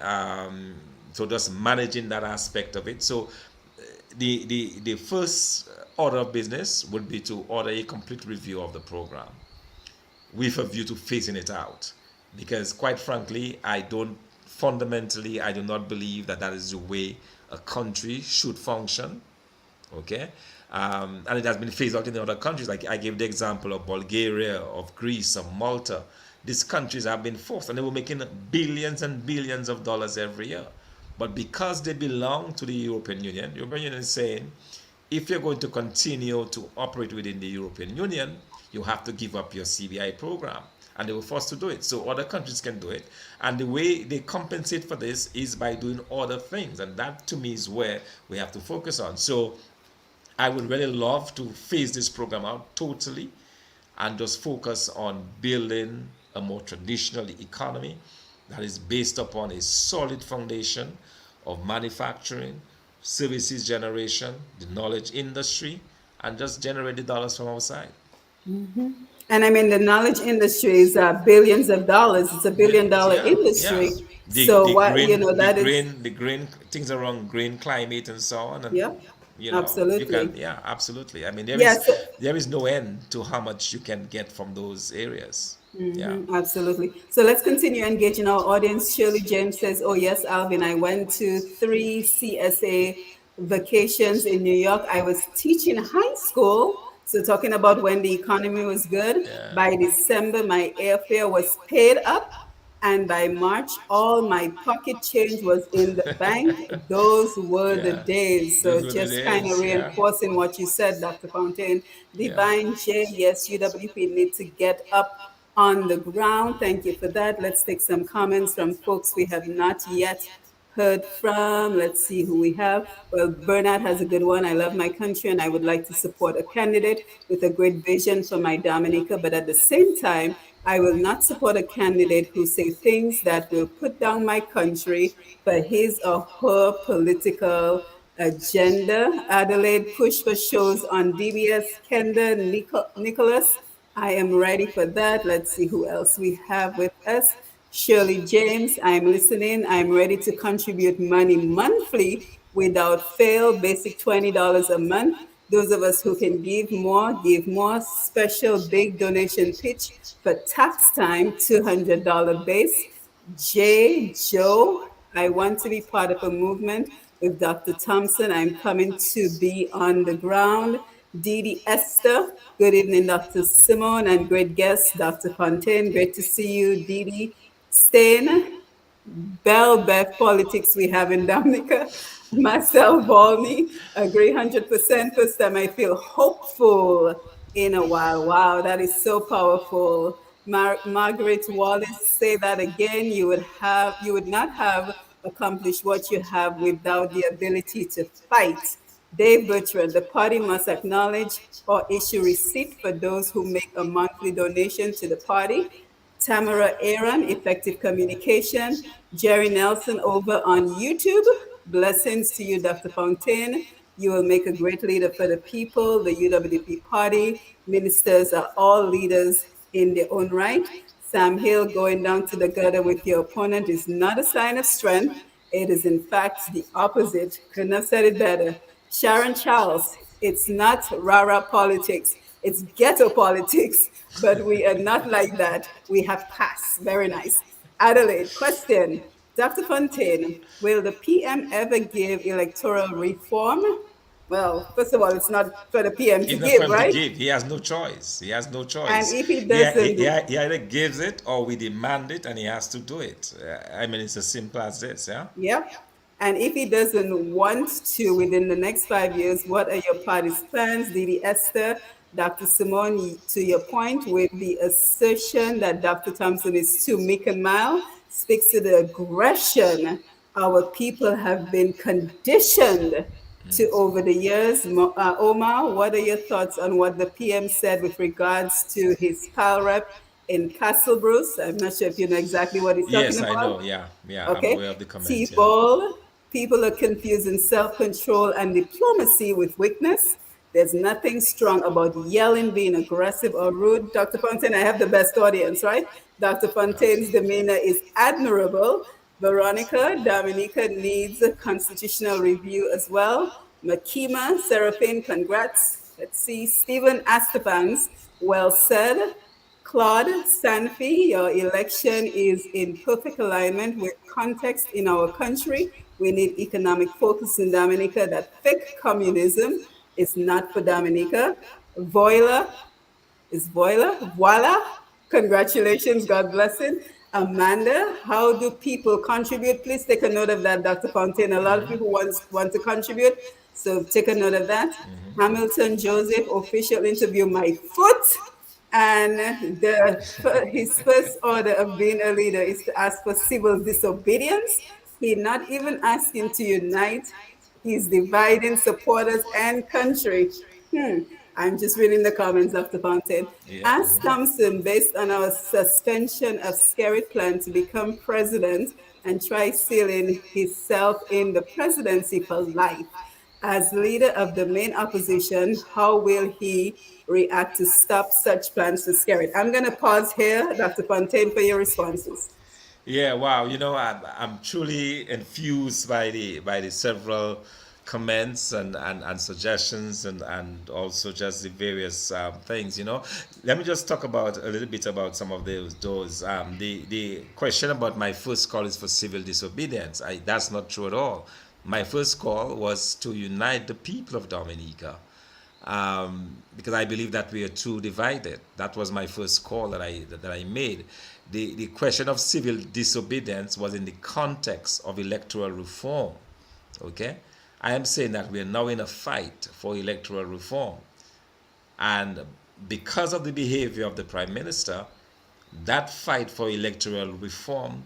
so just managing that aspect of it. So the first order of business would be to order a complete review of the program with a view to phasing it out, because quite frankly, I do not believe that that is the way a country should function. Okay, and it has been phased out in the other countries. Like I gave the example of Bulgaria, of Greece, of Malta. These countries have been forced, and they were making billions and billions of dollars every year. But because they belong to the European Union, the European Union is saying, if you're going to continue to operate within the European Union, you have to give up your CBI program. And they were forced to do it. So other countries can do it. And the way they compensate for this is by doing other things. And that to me is where we have to focus on. So I would really love to phase this program out totally and just focus on building a more traditional economy that is based upon a solid foundation of manufacturing, services generation, the knowledge industry, and just generate the dollars from outside. And I mean, the knowledge industry is billions of dollars. It's a billion Billions, dollar yeah, yeah. industry. The So the what, green the that is, green the green things around green climate and so on, and yeah, you can, absolutely. yeah, absolutely. I mean, Yeah, so there is no end to how much you can get from those areas. Yeah. absolutely. So let's continue engaging our audience. Shirley James says, "Oh yes, Alvin, I went to 3 CSA vacations in New York. I was teaching high school. So talking about when the economy was good. Yeah. By December, my airfare was paid up. And by March, all my pocket change was in the bank. Those were the Yeah. days. So Those were the just kind of days. Yeah. reinforcing what you said, Dr. Fontaine. Yeah. Divine J, yes, UWP need to get up on the ground. Thank you for that. Let's take some comments from folks we have not yet heard from. Let's see who we have. Well, Bernard has a good one. I love my country and I would like to support a candidate with a great vision for my Dominica, but at the same time, I will not support a candidate who say things that will put down my country for his or her political agenda. Adelaide push for shows on DBS. Kenda Nicholas, I am ready for that. Let's see who else we have with us. Shirley James, I'm listening. I'm ready to contribute money monthly without fail, basic $20 a month. Those of us who can give more, give more. Special big donation pitch for tax time, $200 base. J. Joe, I want to be part of a movement with Dr. Thompson. I'm coming to be on the ground. Dee Dee Esther, good evening, Dr. Simone, and great guest, Dr. Fontaine. Great to see you, Dee Dee. Stain, Bell Bev politics we have in Dominica. Marcel Volney, agree 100%. First time I feel hopeful in a while. Wow, that is so powerful. Margaret Wallace, say that again. You would not have accomplished what you have without the ability to fight. Dave Bertrand, the party must acknowledge or issue receipt for those who make a monthly donation to the party. Tamara Aaron, Effective Communication. Jerry Nelson over on YouTube. Blessings to you, Dr. Fontaine. You will make a great leader for the people, the UWP party. Ministers are all leaders in their own right. Sam Hill, going down to the gutter with your opponent is not a sign of strength. It is, in fact, the opposite. Couldn't have said it better. Sharon Charles, it's not rah-rah politics, it's ghetto politics, but we are not like that. We have passed. Very nice. Adelaide, question. Dr. Fontaine, will the PM ever give electoral reform? Well, first of all, it's not for the PM to It's not for give, him to right? give. He has no choice. He has no And choice. if he doesn't, He either gives it or we demand it and he has to do it. I mean, it's as simple as this, yeah? yep. And if he doesn't want to within the next 5 years, what are your party's plans? Didi Esther, Dr. Simone, to your point, with the assertion that Dr. Thompson is too meek and mild, speaks to the aggression our people have been conditioned to over the years. Omar, what are your thoughts on what the PM said with regards to his pal rep in Castle Bruce? I'm not sure if you know exactly what he's talking Yes, I about. know. Yeah, yeah, I'm Okay. aware of the comment, yeah. T-ball, people are confusing self-control and diplomacy with weakness. There's nothing strong about yelling, being aggressive or rude. Dr. Fontaine, I have the best audience, right? Dr. Fontaine's demeanor is admirable. Veronica, Dominica needs a constitutional review as well. Makima, Seraphine, congrats. Let's see. Stephen Astapans, well said. Claude Sanfi, your election is in perfect alignment with context in our country. We need economic focus in Dominica. That fake communism is not for Dominica. Voila, is voila. Congratulations, God bless it. Amanda, how do people contribute? Please take a note of that, Dr. Fontaine. A lot of people want to contribute, so take a note of that. Hamilton Joseph, official interview, my foot. And his first order of being a leader is to ask for civil disobedience. He's not even asking to unite. He's dividing supporters and country. I'm just reading the comments of the Fontaine. Yeah. Ask Thompson, based on our suspension of scary plan to become president and try sealing himself in the presidency for life. As leader of the main opposition, how will he react to stop such plans to scare it? I'm going to pause here, Dr. Fontaine, for your responses. Yeah, wow. I'm truly infused by the several comments and suggestions and also just the various things. Let me just talk about a little bit about some of those. The question about my first call is for civil disobedience. That's not true at all. My first call was to unite the people of Dominica. because I believe that we are too divided. That was my first call that I made. The question of civil disobedience was in the context of electoral reform. Okay, I am saying that we are now in a fight for electoral reform, and because of the behavior of the prime minister, that fight for electoral reform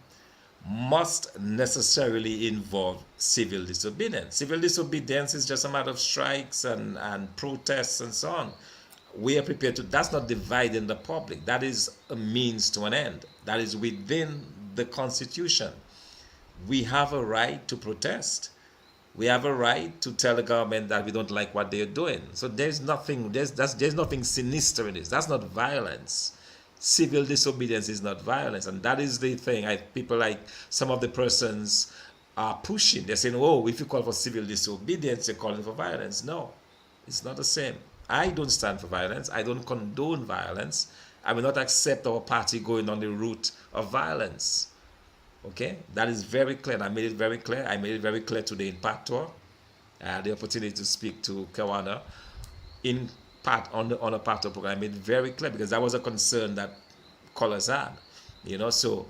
must necessarily involve civil disobedience. Civil disobedience is just a matter of strikes and protests and so on. We are prepared to, that's not dividing the public. That is a means to an end. That is within the Constitution. We have a right to protest. We have a right to tell the government that we don't like what they're doing. So there's nothing sinister in this. That's not violence. Civil disobedience is not violence, and that is the thing. People like some of the persons are pushing. They're saying, "Oh, if you call for civil disobedience, you're calling for violence." No, it's not the same. I don't stand for violence. I don't condone violence. I will not accept our party going on the route of violence. Okay, that is very clear. And I made it very clear. I made it very clear today in part tour. I had the opportunity to speak to Kawana in part on a part of program. I made it very clear because that was a concern that callers had. So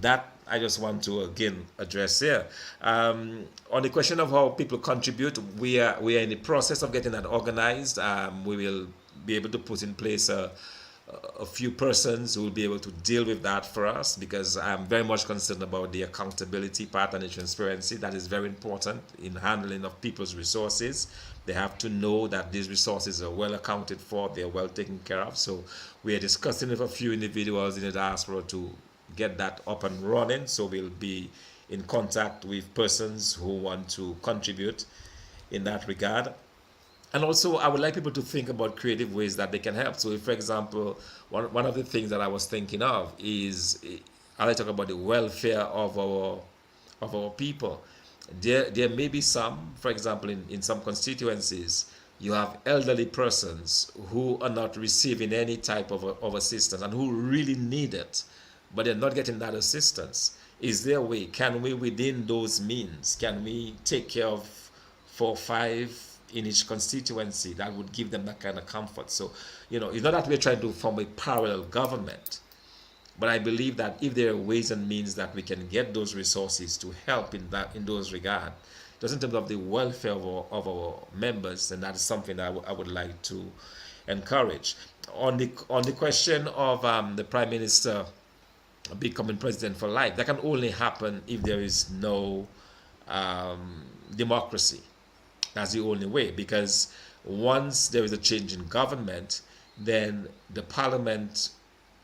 that I just want to again address here. On the question of how people contribute, we are in the process of getting that organized. We will be able to put in place a few persons who will be able to deal with that for us, because I'm very much concerned about the accountability part and the transparency. That is very important in handling of people's resources. They have to know that these resources are well accounted for, they're well taken care of. So we are discussing with a few individuals in the diaspora to get that up and running. So we'll be in contact with persons who want to contribute in that regard. And also, I would like people to think about creative ways that they can help. So, if, for example, one of the things that I was thinking of is, I talk about the welfare of our people. There may be some, for example, in some constituencies, you have elderly persons who are not receiving any type of assistance and who really need it, but they're not getting that assistance. Is there a way? Can we, within those means, can we take care of 4 or 5 in each constituency that would give them that kind of comfort? So, it's not that we're trying to form a parallel government, but I believe that if there are ways and means that we can get those resources to help in those regard, just in terms of the welfare of our members, and that is something that I would like to encourage. On the question of the prime minister becoming president for life, that can only happen if there is no democracy. That's the only way, because once there is a change in government, then the parliament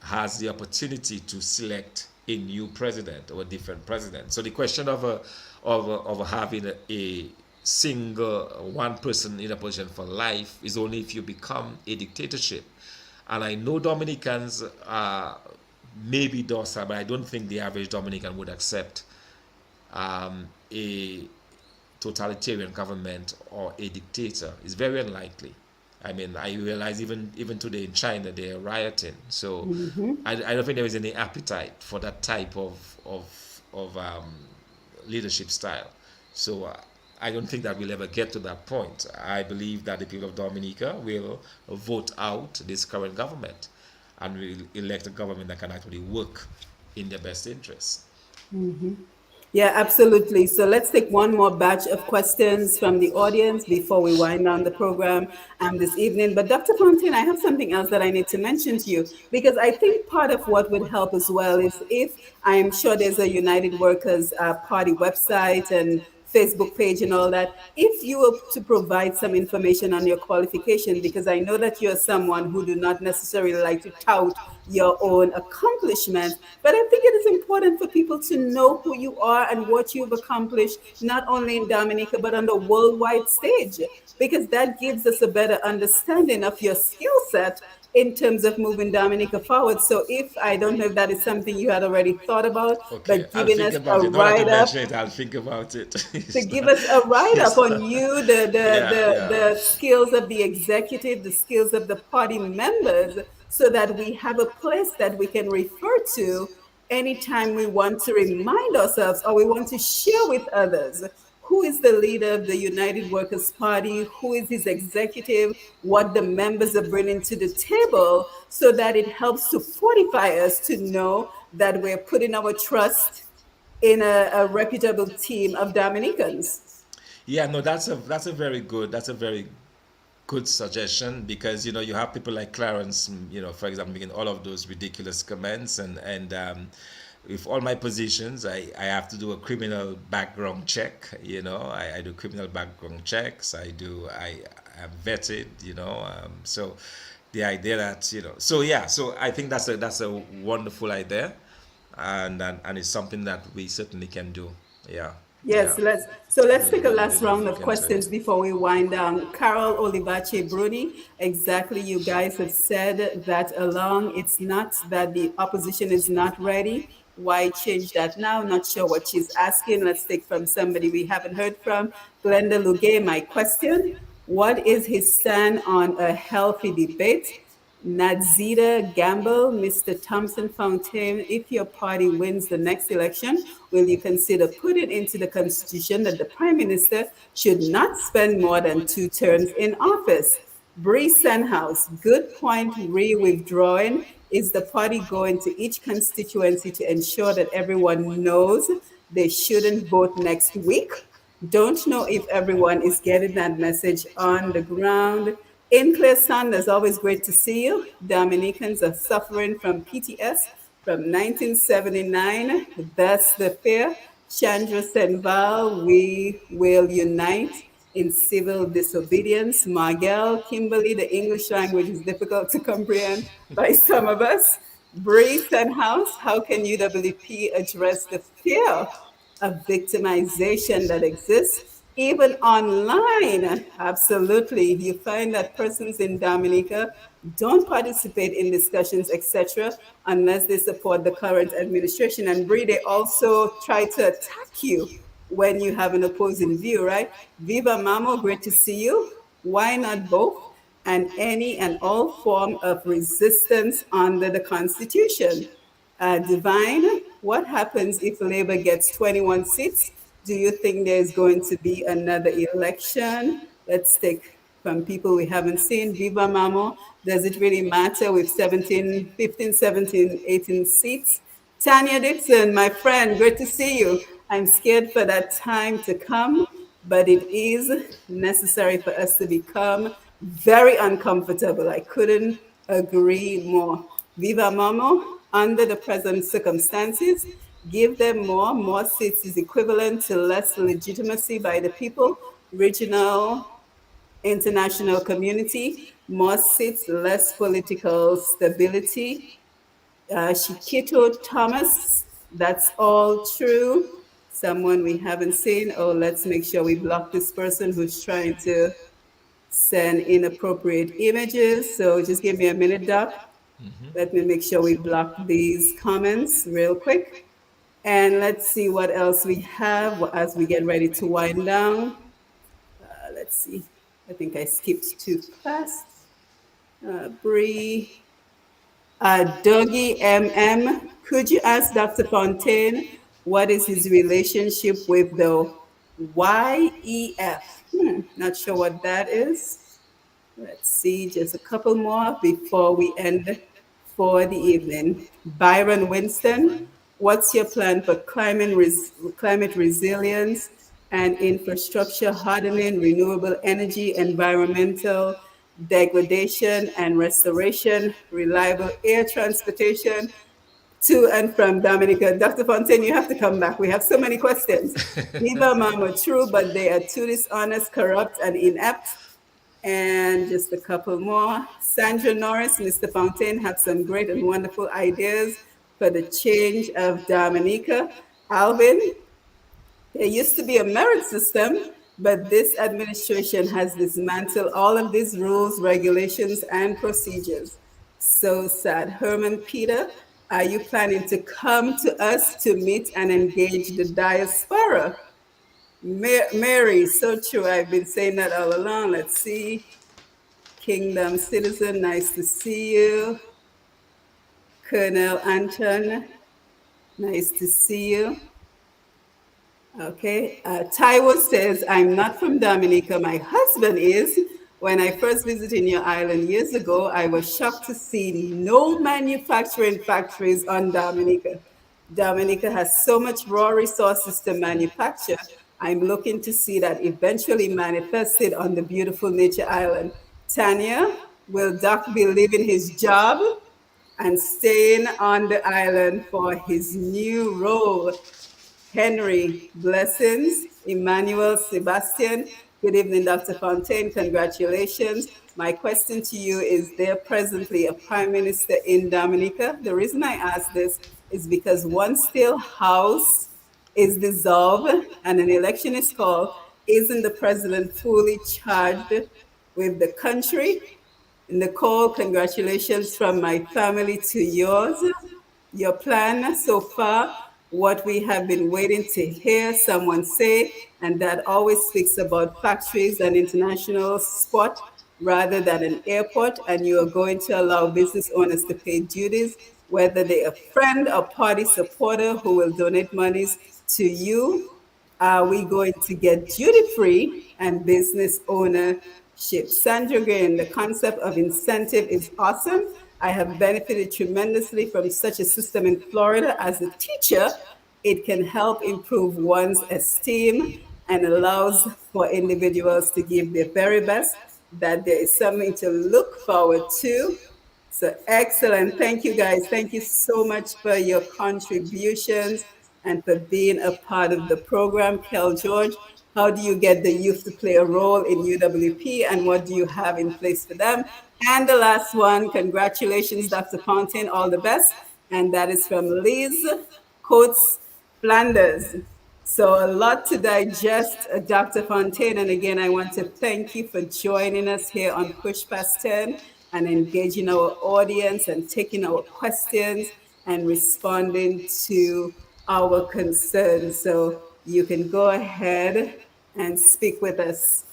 has the opportunity to select a new president or a different president. So the question of having a single one person in a position for life is only if you become a dictatorship. And I know Dominicans are maybe docile, but I don't think the average Dominican would accept a totalitarian government or a dictator. It's very unlikely. I mean, I realize even today in China they are rioting. So I don't think there is any appetite for that type of leadership style. So I don't think that we'll ever get to that point. I believe that the people of Dominica will vote out this current government and will elect a government that can actually work in their best interest. Yeah, absolutely. So let's take one more batch of questions from the audience before we wind down the program this evening. But Dr. Fontaine, I have something else that I need to mention to you, because I think part of what would help as well is if I'm sure there's a United Workers Party website and Facebook page and all that, if you were to provide some information on your qualification, because I know that you're someone who do not necessarily like to tout your own accomplishments, but I think it is important for people to know who you are and what you've accomplished, not only in Dominica, but on the worldwide stage, because that gives us a better understanding of your skill set in terms of moving Dominica forward. So if I don't know if that is something you had already thought about, Okay, but I'll giving think us a about it. Now that you write up, mention it, I'll think about it. to It's give not, us a write up it's on not, you, the yeah. skills of the executive, the skills of the party members, so that we have a place that we can refer to anytime we want to remind ourselves or we want to share with others who is the leader of the United Workers' Party, who is his executive, what the members are bringing to the table, so that it helps to fortify us to know that we're putting our trust in a reputable team of Dominicans. Yeah, no, that's a very good suggestion, because you have people like Clarence, for example, making all of those ridiculous comments, and with all my positions, I have to do a criminal background check. I do criminal background checks. I am vetted. So the idea that so yeah, so I think that's a wonderful idea, and it's something that we certainly can do. Yeah, yeah. Yes, let's take a Really last round look of into it. questions before we wind down. Carol Olivache Bruni, exactly. You guys have said that along. It's not that the opposition is not ready. Why change that now? Not sure what she's asking. Let's take from somebody we haven't heard from. Glenda Luge, my question: what is his stand on a healthy debate? Nadzita Gamble, Mr. Thomson Fontaine, if your party wins the next election, will you consider putting into the Constitution that the Prime Minister should not spend more than 2 terms in office? Bree Senhouse, good point, withdrawing. Is the party going to each constituency to ensure that everyone knows they shouldn't vote next week? Don't know if everyone is getting that message on the ground. In Clear Sanders, always great to see you. Dominicans are suffering from PTS from 1979. That's the fear. Chandra Senval, we will unite in civil disobedience. Margel, Kimberly, the English language is difficult to comprehend by some of us. Bree Senhouse, how can UWP address the fear of victimization that exists even online? Absolutely. You find that persons in Dominica don't participate in discussions, etc., unless they support the current administration. And Bree, they also try to attack you when you have an opposing view, right? Viva Mamo, great to see you. Why not both? And any and all form of resistance under the Constitution. Divine, what happens if Labour gets 21 seats? Do you think there's going to be another election? Let's take from people we haven't seen. Viva Mamo, does it really matter with 17, 15, 17, 18 seats? Tanya Dixon, my friend, great to see you. I'm scared for that time to come, but it is necessary for us to become very uncomfortable. I couldn't agree more. Viva Mamo, under the present circumstances, give them more. More seats is equivalent to less legitimacy by the people, regional, international community. More seats, less political stability. Shikito Thomas, that's all true. Someone we haven't seen. Oh, let's make sure we block this person who's trying to send inappropriate images. So just give me a minute, Doc. Let me make sure we block these comments real quick. And let's see what else we have as we get ready to wind down. Let's see. I think I skipped too fast. Bree, Dougie MM, could you ask Dr. Fontaine what is his relationship with the YEF? Not sure what that is. Let's see, just a couple more before we end for the evening. Byron Winston, what's your plan for climate resilience and infrastructure hardening, renewable energy, environmental degradation and restoration, reliable air transportation to and from Dominica? Dr. Fontaine, you have to come back. We have so many questions. Viva Mama, true, but they are too dishonest, corrupt, and inept. And just a couple more. Sandra Norris, Mr. Fontaine have some great and wonderful ideas for the change of Dominica. Alvin, there used to be a merit system, but this administration has dismantled all of these rules, regulations, and procedures. So sad. Herman Peter, are you planning to come to us to meet and engage the diaspora? Mary, so true. I've been saying that all along. Let's see. Kingdom Citizen, nice to see you. Colonel Anton, nice to see you. Okay. Taiwo says, I'm not from Dominica. My husband is. When I first visited your island years ago, I was shocked to see no manufacturing factories on Dominica. Dominica has so much raw resources to manufacture. I'm looking to see that eventually manifested on the beautiful nature island. Tanya, will Doc be leaving his job and staying on the island for his new role? Henry, blessings. Emmanuel, Sebastian, good evening, Dr. Fontaine. Congratulations. My question to you is there presently a prime minister in Dominica? The reason I ask this is because once still house is dissolved and an election is called, isn't the president fully charged with the country? Nicole, congratulations from my family to yours. Your plan so far, what we have been waiting to hear someone say, and that always speaks about factories and international spot rather than an airport, and you are going to allow business owners to pay duties, whether they're a friend or party supporter who will donate monies to you. Are we going to get duty free and business ownership? Sandra Green, the concept of incentive is awesome. I have benefited tremendously from such a system in Florida as a teacher. It can help improve one's esteem and allows for individuals to give their very best, that there is something to look forward to. So excellent. Thank you guys. Thank you so much for your contributions and for being a part of the program. Kel George, how do you get the youth to play a role in UWP and what do you have in place for them? And the last one, congratulations, Dr. Fontaine, all the best. And that is from Liz Coates Flanders. So a lot to digest, Dr. Fontaine. And again, I want to thank you for joining us here on Push Past 10 and engaging our audience and taking our questions and responding to our concerns. So you can go ahead and speak with us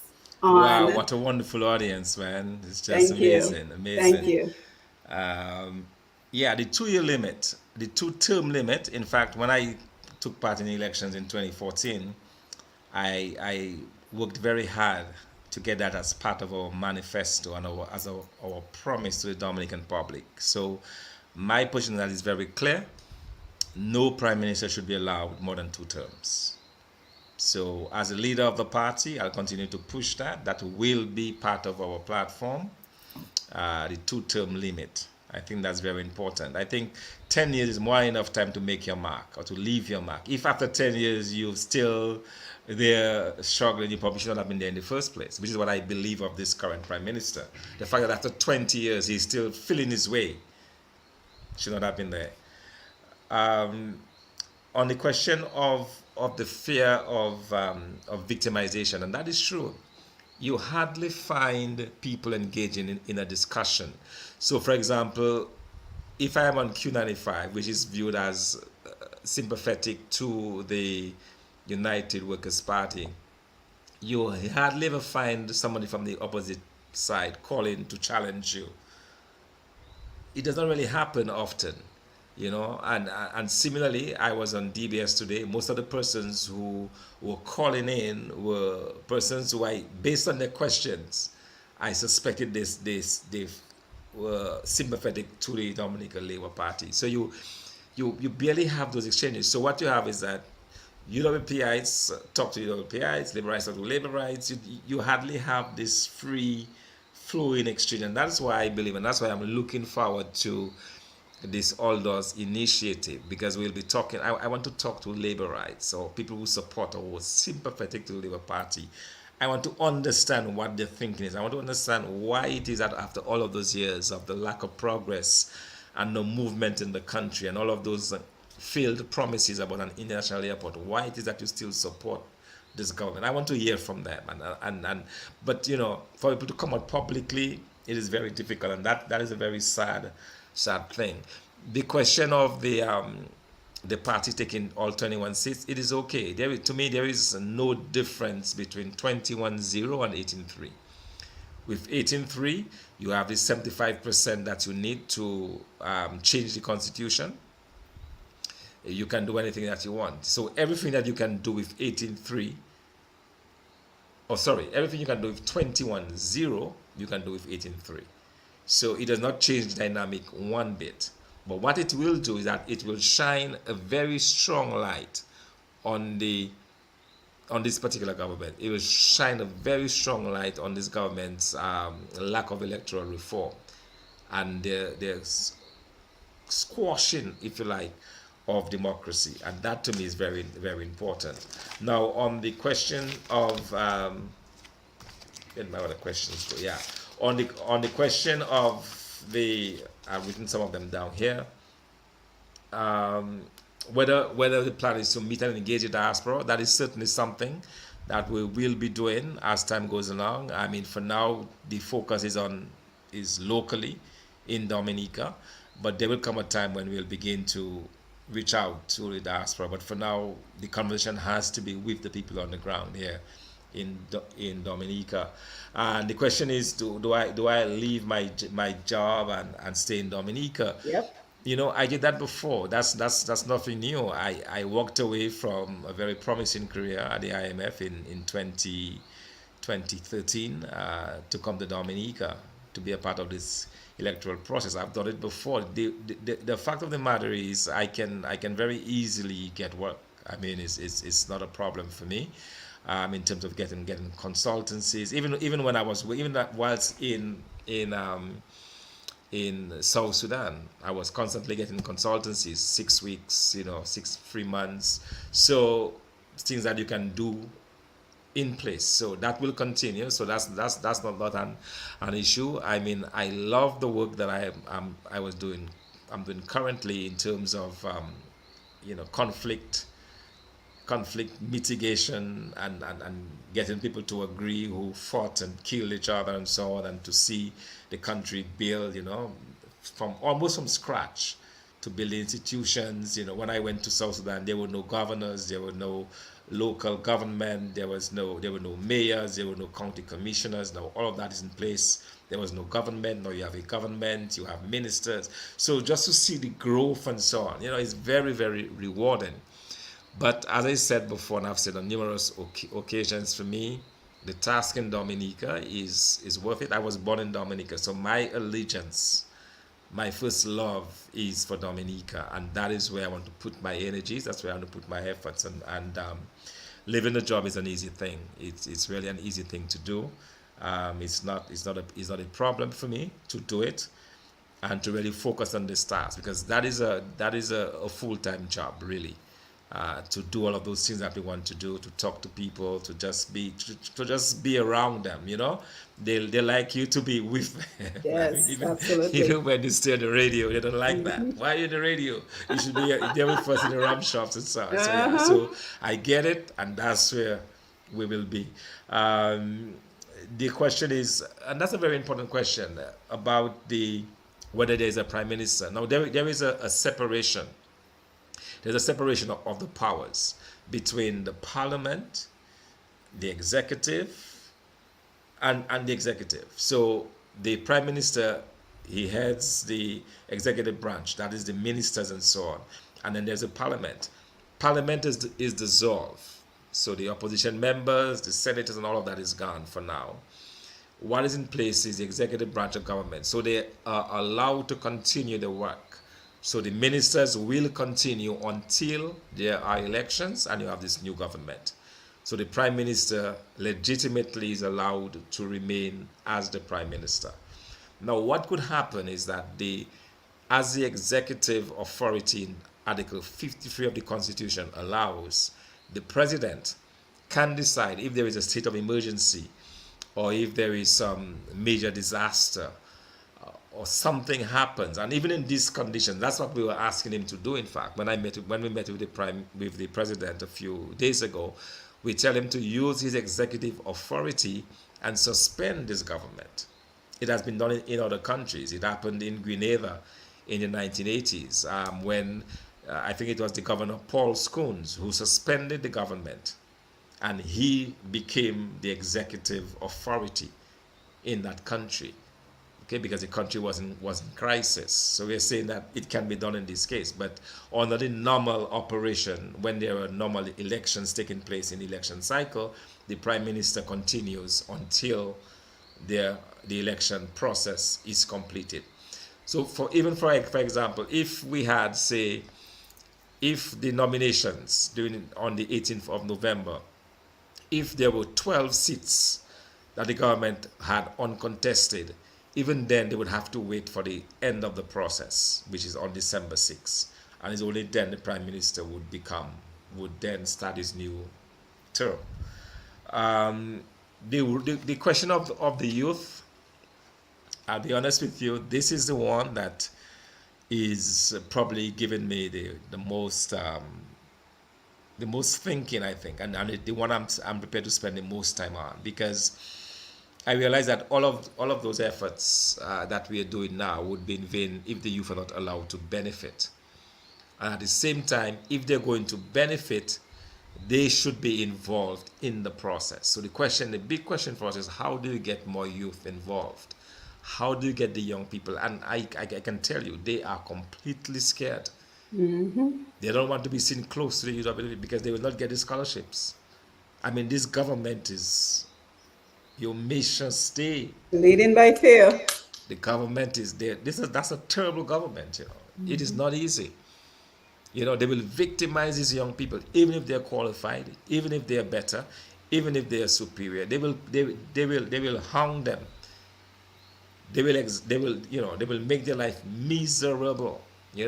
Wow, on. what a wonderful audience, man. It's just Thank you. amazing, Thank amazing. you. Um, yeah, the 2 year limit, the two-term limit. In fact, when I took part in the elections in 2014, I worked very hard to get that as part of our manifesto and our promise to the Dominican public. So my position on that is very clear. No prime minister should be allowed more than 2 terms. So as a leader of the party, I'll continue to push that. That will be part of our platform, the 2 term limit. I think that's very important. I think 10 years is more than enough time to make your mark or to leave your mark. If after 10 years you're still there struggling, you probably should not have been there in the first place, which is what I believe of this current prime minister. The fact that after 20 years he's still feeling his way should not have been there. Um, on the question of the fear of victimization, and that is true. You hardly find people engaging in a discussion. So, for example, if I am on Q95, which is viewed as sympathetic to the United Workers' Party, you hardly ever find somebody from the opposite side calling to challenge you. It does not really happen often, and similarly, I was on DBS today. Most of the persons who were calling in were persons who, I based on their questions, I suspected they were sympathetic to the Dominican Labour Party. So you barely have those exchanges. So what you have is that UWPites talk to UWPites, Labour rights talk to Labour rights. You hardly have this free flowing exchange, and that's why I believe, and that's why I'm looking forward to this All Doors initiative, because we'll be talking. I want to talk to labor rights or people who support or who are sympathetic to the Labour Party. I want to understand what their thinking is. I want to understand why it is that after all of those years of the lack of progress and no movement in the country and all of those failed promises about an international airport, why it is that you still support this government. I want to hear from them, and but for people to come out publicly, it is very difficult, and that is a very sad thing. The question of the party taking all 21 seats, it is okay. To me, there is no difference between 21-0 and 18-3. With 18-3, you have the 75% that you need to change the constitution. you can do anything that you want. So everything that you can do with 18.3, oh sorry, everything you can do with 21.0, you can do with 18.3. So it does not change the dynamic one bit. But what it will do is that it will shine a very strong light on the on this particular government. It will shine a very strong light on this government's lack of electoral reform and their squashing, if you like, of democracy. And that to me is very, very important. Now, on the question of, get my other questions too, yeah. On the question of I've written some of them down here. Whether the plan is to meet and engage the diaspora, that is certainly something that we will be doing as time goes along. I mean, for now, the focus is locally in Dominica, but there will come a time when we'll begin to reach out to the diaspora. But for now, the conversation has to be with the people on the ground here in Dominica. And the question is, do I leave my job and stay in Dominica? Yep. I did that before. That's nothing new. I walked away from a very promising career at the IMF in 2013 to come to Dominica to be a part of this electoral process. I've done it before. The fact of the matter is I can very easily get work. I mean, it's not a problem for me. In terms of getting consultancies, even when I was whilst in South Sudan, I was constantly getting consultancies, 6 weeks, 3 months. So things that you can do in place. So that will continue. So that's not an issue. I mean, I love the work that I was doing. I'm doing currently in terms of conflict mitigation and getting people to agree who fought and killed each other and so on, and to see the country build, from almost from scratch, to build institutions. When I went to South Sudan, there were no governors, there were no local government, there were no mayors, there were no county commissioners. Now all of that is in place. There was no government. Now you have a government, you have ministers. So just to see the growth and so on, it's very, very rewarding. But as I said before, and I've said on numerous occasions, for me, the task in Dominica is worth it. I was born in Dominica, so my allegiance, my first love is for Dominica, and that is where I want to put my energies. That's where I want to put my efforts. And living the job is an easy thing. It's really an easy thing to do. It's not a problem for me to do it and to really focus on this task, because that is a full-time job, really. To do all of those things that we want to do, to talk to people, to just be around them. They like you to be with them. I mean, Yes, absolutely. even when you stay on the radio, they don't like that. Why are you on the radio? You should be there with us in the ram shops and so on. So yeah, so I get it, and that's where we will be. The question is, and that's a very important question about whether there is a prime minister. Now there is a separation. There's a separation of the powers between the parliament, the executive, and the executive. So the prime minister, he heads the executive branch, that is the ministers and so on. And then there's a parliament. Parliament is dissolved. So the opposition members, the senators, and all of that is gone for now. What is in place is the executive branch of government. So they are allowed to continue the work. So the ministers will continue until there are elections and you have this new government. So the prime minister legitimately is allowed to remain as the prime minister. Now, what could happen is that as the executive authority in Article 53 of the Constitution allows, the president can decide if there is a state of emergency or if there is some major disaster or something happens, and even in these conditions, that's what we were asking him to do. In fact, when we met with the president a few days ago, we tell him to use his executive authority and suspend this government. It has been done in other countries. It happened in Grenada in the 1980s when I think it was the governor Paul Schoons who suspended the government, and he became the executive authority in that country. okay, because the country was in crisis. So we're saying that it can be done in this case, but under the normal operation, when there are normal elections taking place in the election cycle, the prime minister continues until the election process is completed. So for example, if we had, say, if the nominations during on the 18th of November, if there were 12 seats that the government had uncontested, even then they would have to wait for the end of the process, which is on December 6th. And it's only then the prime minister would then start his new term. Um, the question of the youth, I'll be honest with you, this is the one that is probably giving me the most thinking, I think, and the one I'm prepared to spend the most time on, because I realize that all of those efforts that we are doing now would be in vain if the youth are not allowed to benefit. And at the same time, if they're going to benefit, they should be involved in the process. So the big question for us is, how do you get more youth involved? How do you get the young people? And I can tell you, they are completely scared. They don't want to be seen close to the UWP because they will not get the scholarships. I mean, this government is your mission stay. Leading by fear. The government is there. That's a terrible government. It is not easy. They will victimize these young people, even if they're qualified, even if they're better, even if they are superior. They will harm them. They will make their life miserable.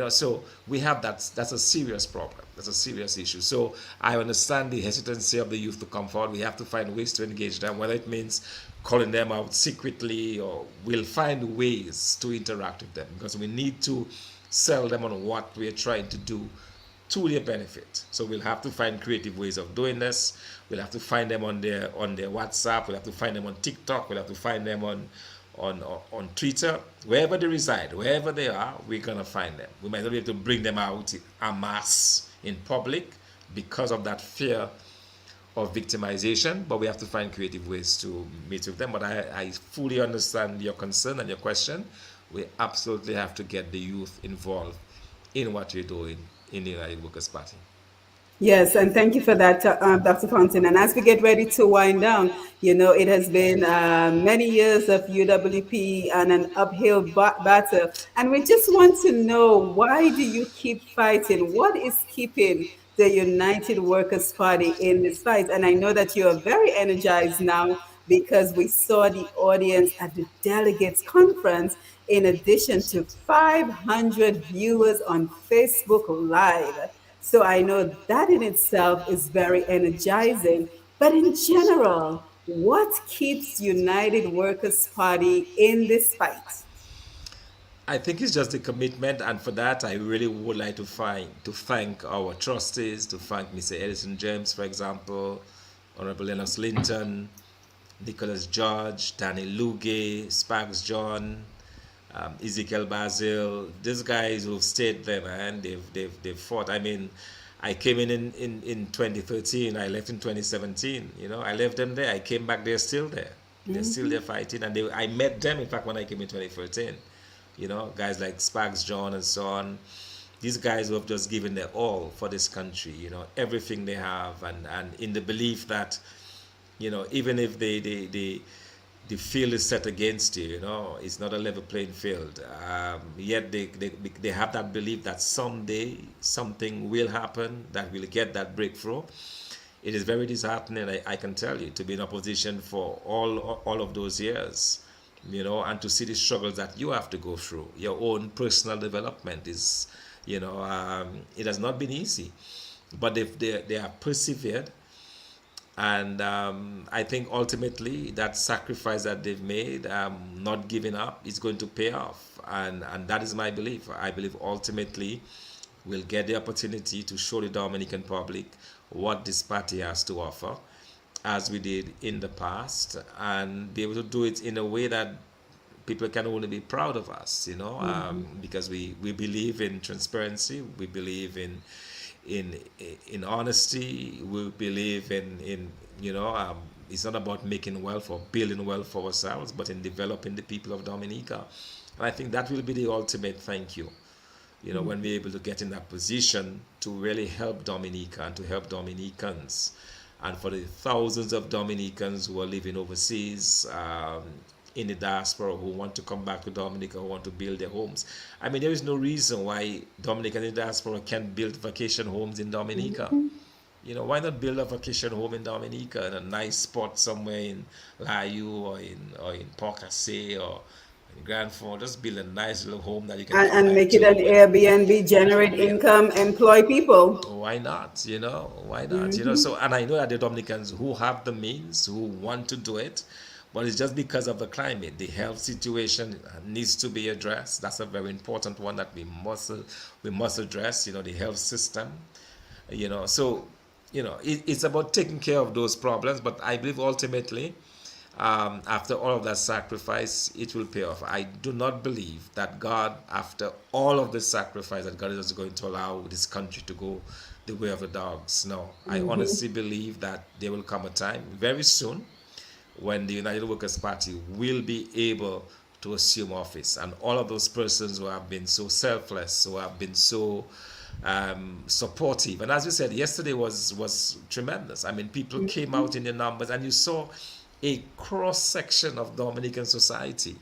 So we have that's a serious problem. That's a serious issue. So I understand the hesitancy of the youth to come forward. We have to find ways to engage them, whether it means calling them out secretly, or we'll find ways to interact with them, because we need to sell them on what we're trying to do to their benefit. So we'll have to find creative ways of doing this. We'll have to find them on their WhatsApp. We'll have to find them on TikTok. We'll have to find them on Twitter, wherever they reside, wherever they are, we're gonna find them. We might not be able to bring them out en masse in public because of that fear of victimization, but we have to find creative ways to meet with them. But I fully understand your concern and your question. We absolutely have to get the youth involved in what you're doing in the United Workers' Party. Yes, and thank you for that, Dr. Fountain. And as we get ready to wind down, it has been many years of UWP and an uphill battle. And we just want to know, why do you keep fighting? What is keeping the United Workers' Party in this fight? And I know that you are very energized now because we saw the audience at the delegates conference, in addition to 500 viewers on Facebook Live. So I know that in itself is very energizing. But in general, what keeps United Workers' Party in this fight? I think it's just the commitment, and for that, I really would like to thank our trustees, to thank Mr. Edison James, for example, Honorable Lennox Linton, Nicholas George, Danny Luge, Sparks John, Ezekiel Basil. These guys who've stayed there, man, they've fought. I mean, I came in 2013. I left in 2017. I left them there. I came back. They're still there. They're still there fighting, and I met them, in fact, when I came in 2013. Guys like Sparks John and so on. These guys who have just given their all for this country. Everything they have, and in the belief that, even if the field is set against you, it's not a level playing field. Yet they have that belief that someday something will happen, that will get that breakthrough. It is very disheartening, I can tell you, to be in opposition for all of those years, and to see the struggles that you have to go through. Your own personal development is, it has not been easy, but they are persevered. And I think ultimately that sacrifice that they've made, not giving up, is going to pay off. And that is my belief. I believe ultimately we'll get the opportunity to show the Dominican public what this party has to offer, as we did in the past, and be able to do it in a way that people can only be proud of us, because we believe in transparency, we believe in honesty, we believe in it's not about making wealth or building wealth for ourselves, but in developing the people of Dominica. And I think that will be the ultimate thank you. When we're able to get in that position to really help Dominica and to help Dominicans, and for the thousands of Dominicans who are living overseas, in the diaspora, who want to come back to Dominica, who want to build their homes. I mean, there is no reason why Dominicans in the diaspora can't build vacation homes in Dominica. Why not build a vacation home in Dominica in a nice spot somewhere in Layu or in Port Cassé or in Grand Fort? Just build a nice little home that you can come And back make it to an when. Airbnb, generate Yeah. income, employ people. Why not? Why not? So, and I know that the Dominicans who have the means, who want to do it, but it's just because of the climate. The health situation needs to be addressed. That's a very important one that we must address. The health system. So it's about taking care of those problems. But I believe ultimately, after all of that sacrifice, it will pay off. I do not believe that God, after all of the sacrifice, that God is going to allow this country to go the way of the dogs. No, I honestly believe that there will come a time very soon when the United Workers' Party will be able to assume office, and all of those persons who have been so selfless, who have been so supportive. And as you said, yesterday was tremendous. I mean, people came out in the numbers, and you saw a cross section of Dominican society.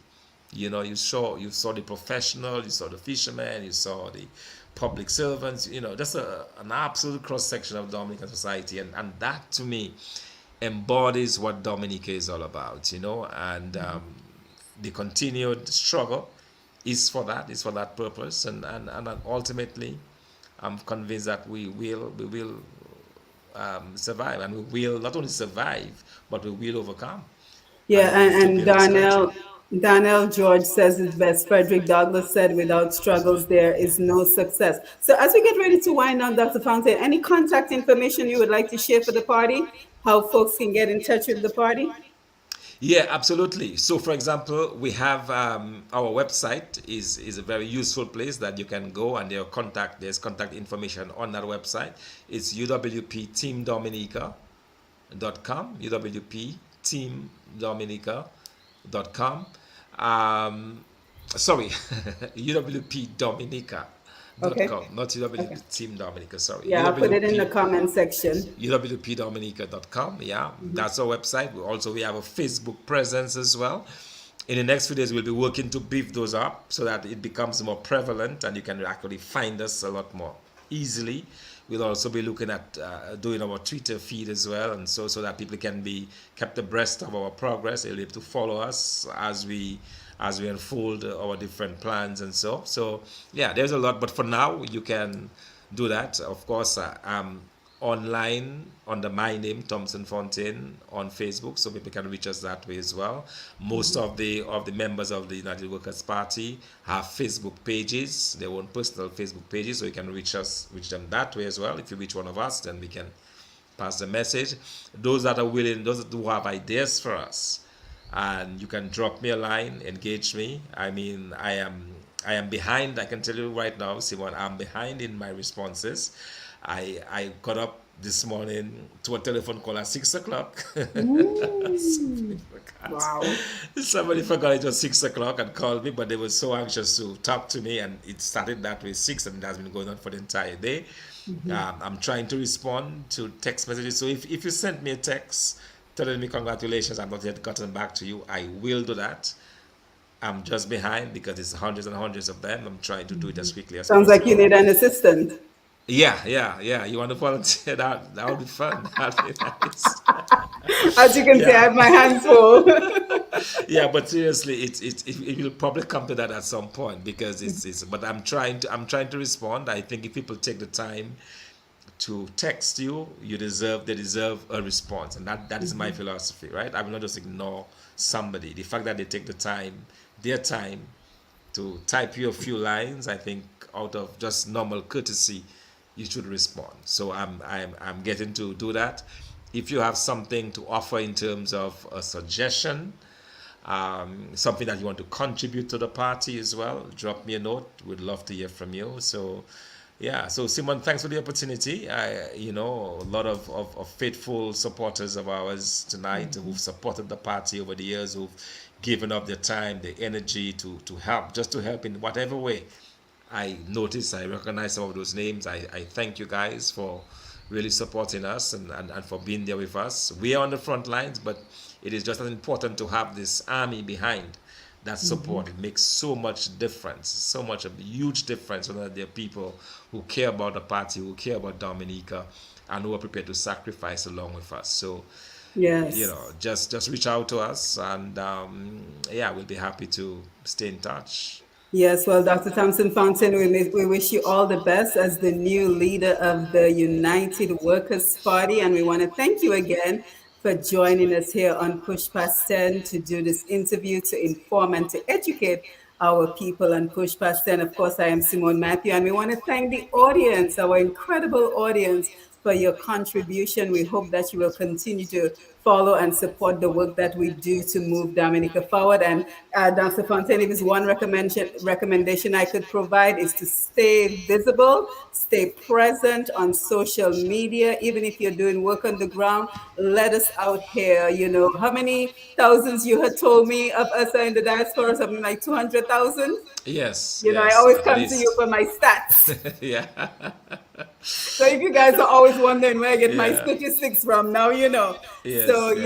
You saw the professional, you saw the fishermen, you saw the public servants. Just an absolute cross section of Dominican society, and that to me embodies what Dominica is all about. And the continued struggle is for that purpose, and ultimately, I'm convinced that we will survive, and we will not only survive, but we will overcome, Yeah, and we will to and build this country. Daniel George says it best. Frederick Douglass said, "Without struggles, there is no success." So, as we get ready to wind down, Dr. Fountain, any contact information you would like to share for the party? How folks can get in touch with the party? Yeah, absolutely. So, for example, we have our website is a very useful place that you can go, and there's contact information on that website. It's uwpteamdominica.com, uwpteamdominica.com. Um, sorry, Okay. uwpdominica.com, not Okay. UWP Team Dominica, sorry. Yeah, I'll put it in the UWP comment section. uwpdominica.com. Yeah, that's our website. We have a Facebook presence as well. In the next few days, we'll be working to beef those up so that it becomes more prevalent and you can actually find us a lot more easily. We'll also be looking at doing our Twitter feed as well, and so that people can be kept abreast of our progress. They'll be able to follow us as we unfold our different plans and so yeah, there's a lot, but for now you can do that. Of course, I'm online under my name, Thomson Fontaine, on Facebook, so people can reach us that way as well. Most of the members of the United Workers Party have Facebook pages, their own personal Facebook pages, so you can reach them that way as well. If you reach one of us, then we can pass the message. Those that are willing, those who have ideas for us, and you can drop me a line, engage me. I mean, I am behind. I can tell you right now, Simon, I'm behind in my responses. I got up this morning to a telephone call at 6 o'clock. Somebody forgot. Wow. Somebody forgot it was 6 o'clock and called me, but they were so anxious to talk to me, and it started that way 6, and it has been going on for the entire day. I'm trying to respond to text messages. So if you sent me a text telling me congratulations, I've not yet gotten back to you, I will do that. I'm just behind because it's hundreds and hundreds of them. I'm trying to do it as quickly as Sounds like you possible. need an assistant. Yeah. You want to volunteer? That would be fun. That'd be nice. As you can see, I Yeah, have my hands full. yeah. But seriously, it will probably come to that at some point because it's. But I'm trying to respond. I think if people take the time to text you, they deserve a response, and that is my philosophy, right? I will not just ignore somebody. The fact that they take their time to type you a few lines, I think out of just normal courtesy, you should respond. So I'm getting to do that. If you have something to offer in terms of a suggestion, something that you want to contribute to the party as well, drop me a note. We'd love to hear from you. So Yeah, so Simon, thanks for the opportunity. A lot of faithful supporters of ours tonight who've supported the party over the years, who've given up their time, their energy to help, just to help in whatever way. I recognize some of those names. I thank you guys for really supporting us and for being there with us. We are on the front lines, but it is just as important to have this army behind that support. It makes so much difference, so much a huge difference when there are people who care about the party, who care about Dominica, and who are prepared to sacrifice along with us. So, Yes. just reach out to us, and yeah, we'll be happy to stay in touch. Yes, well, Dr. Thomson Fontaine, we wish you all the best as the new leader of the United Workers' Party. And we want to thank you again for joining us here on Push Past 10 to do this interview to inform and to educate our people on Push Past 10. Of course, I am Simone Matthew, and we want to thank the audience, our incredible audience, for your contribution. We hope that you will continue to follow and support the work that we do to move Dominica forward. And Dr. Fontaine, if there's one recommendation I could provide is to stay visible, stay present on social media, even if you're doing work on the ground. Let us out here. You know, how many thousands you had told me of us are in the diaspora? Something like 200,000. Yes, You know, I yes, always at come to you least. for my stats. Yeah, So if you guys are always wondering where I get my yeah, statistics from, now you know. So yes,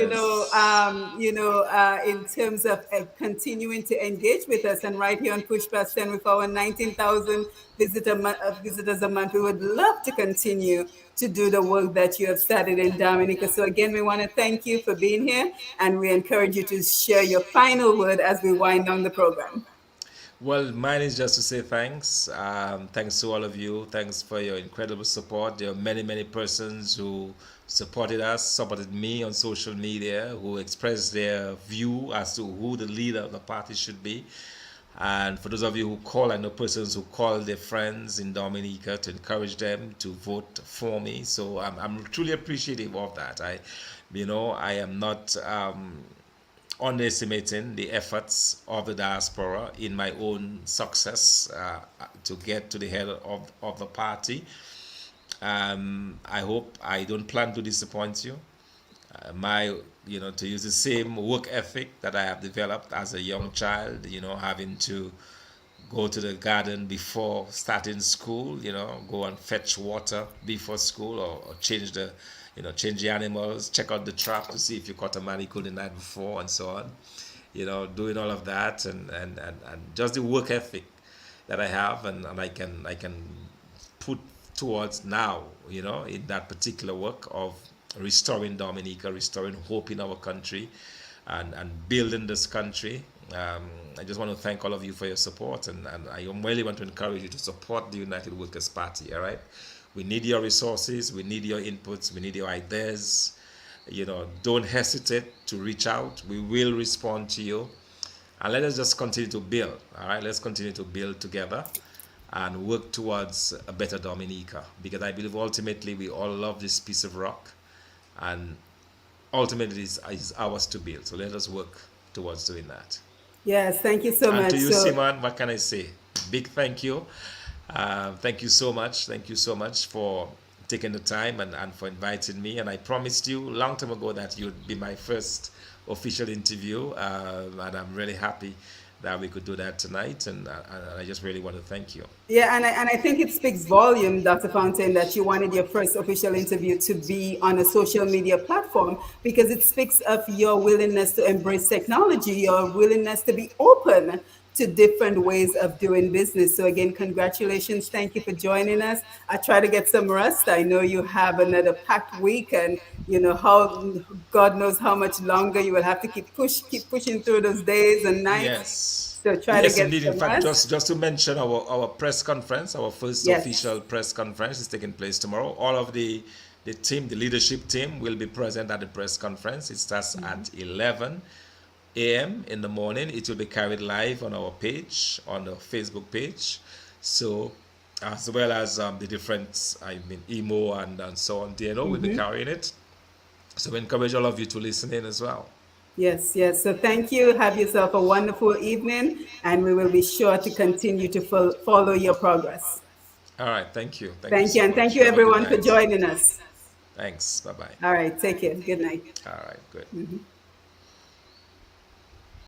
yes. in terms of continuing to engage with us, and right here on Push Past 10 with our 19,000 visitors a month, we would love to continue to do the work that you have started in Dominica. So again, we want to thank you for being here, and we encourage you to share your final word as we wind down the program. Well, mine is just to say thanks. Thanks to all of you. Thanks for your incredible support. There are many, many persons who supported us, supported me on social media, who expressed their view as to who the leader of the party should be. And for those of you who call, I know persons who call their friends in Dominica to encourage them to vote for me. So I'm truly appreciative of that. I am not underestimating the efforts of the diaspora in my own success to get to the head of the party. I hope I don't plan to disappoint you. To use the same work ethic that I have developed as a young child, having to go to the garden before starting school, go and fetch water before school, or change the animals, check out the trap to see if you caught a manicle the night before, and so on. Doing all of that, and just the work ethic that I have, and I can put towards now, in that particular work of restoring Dominica, restoring hope in our country, and building this country. I just want to thank all of you for your support, and I really want to encourage you to support the United Workers' Party, all right? We need your resources, we need your inputs, we need your ideas. Don't hesitate to reach out. We will respond to you. And let us just continue to build, all right? Let's continue to build together and work towards a better Dominica, because I believe ultimately we all love this piece of rock, and ultimately is ours to build. So let us work towards doing that. Yes, thank you so And to much. you, So Simon, what can I say? Big thank you. Thank you so much. Thank you so much for taking the time and for inviting me. And I promised you a long time ago that you'd be my first official interview. And I'm really happy that we could do that tonight. And I just really want to thank you. yeah, and I think it speaks volume, Dr. Fountain, that you wanted your first official interview to be on a social media platform, because it speaks of your willingness to embrace technology, your willingness to be open to different ways of doing business. So again, congratulations. Thank you for joining us. I try to get some rest. I know you have another packed week, and you know how God knows how much longer you will have to keep pushing through those days and nights. Yes. So try to Yes, get indeed. In some fact, rest. just to mention our press conference, our first Yes. official press conference is taking place tomorrow. All of the team, the leadership team, will be present at the press conference. It starts at 11 a.m. in the morning. It will be carried live on our page, on the Facebook page. So, as well as the different, emo and so on, DNO will be carrying it. So, we encourage all of you to listen in as well. Yes, yes. So thank you. Have yourself a wonderful evening, and we will be sure to continue to follow your progress. All right. Thank you. Thank you Thank you. so And thank much. you, Have a good everyone, for night. joining us. Thanks. Bye bye. All right. Take care. Good night. All right. Good.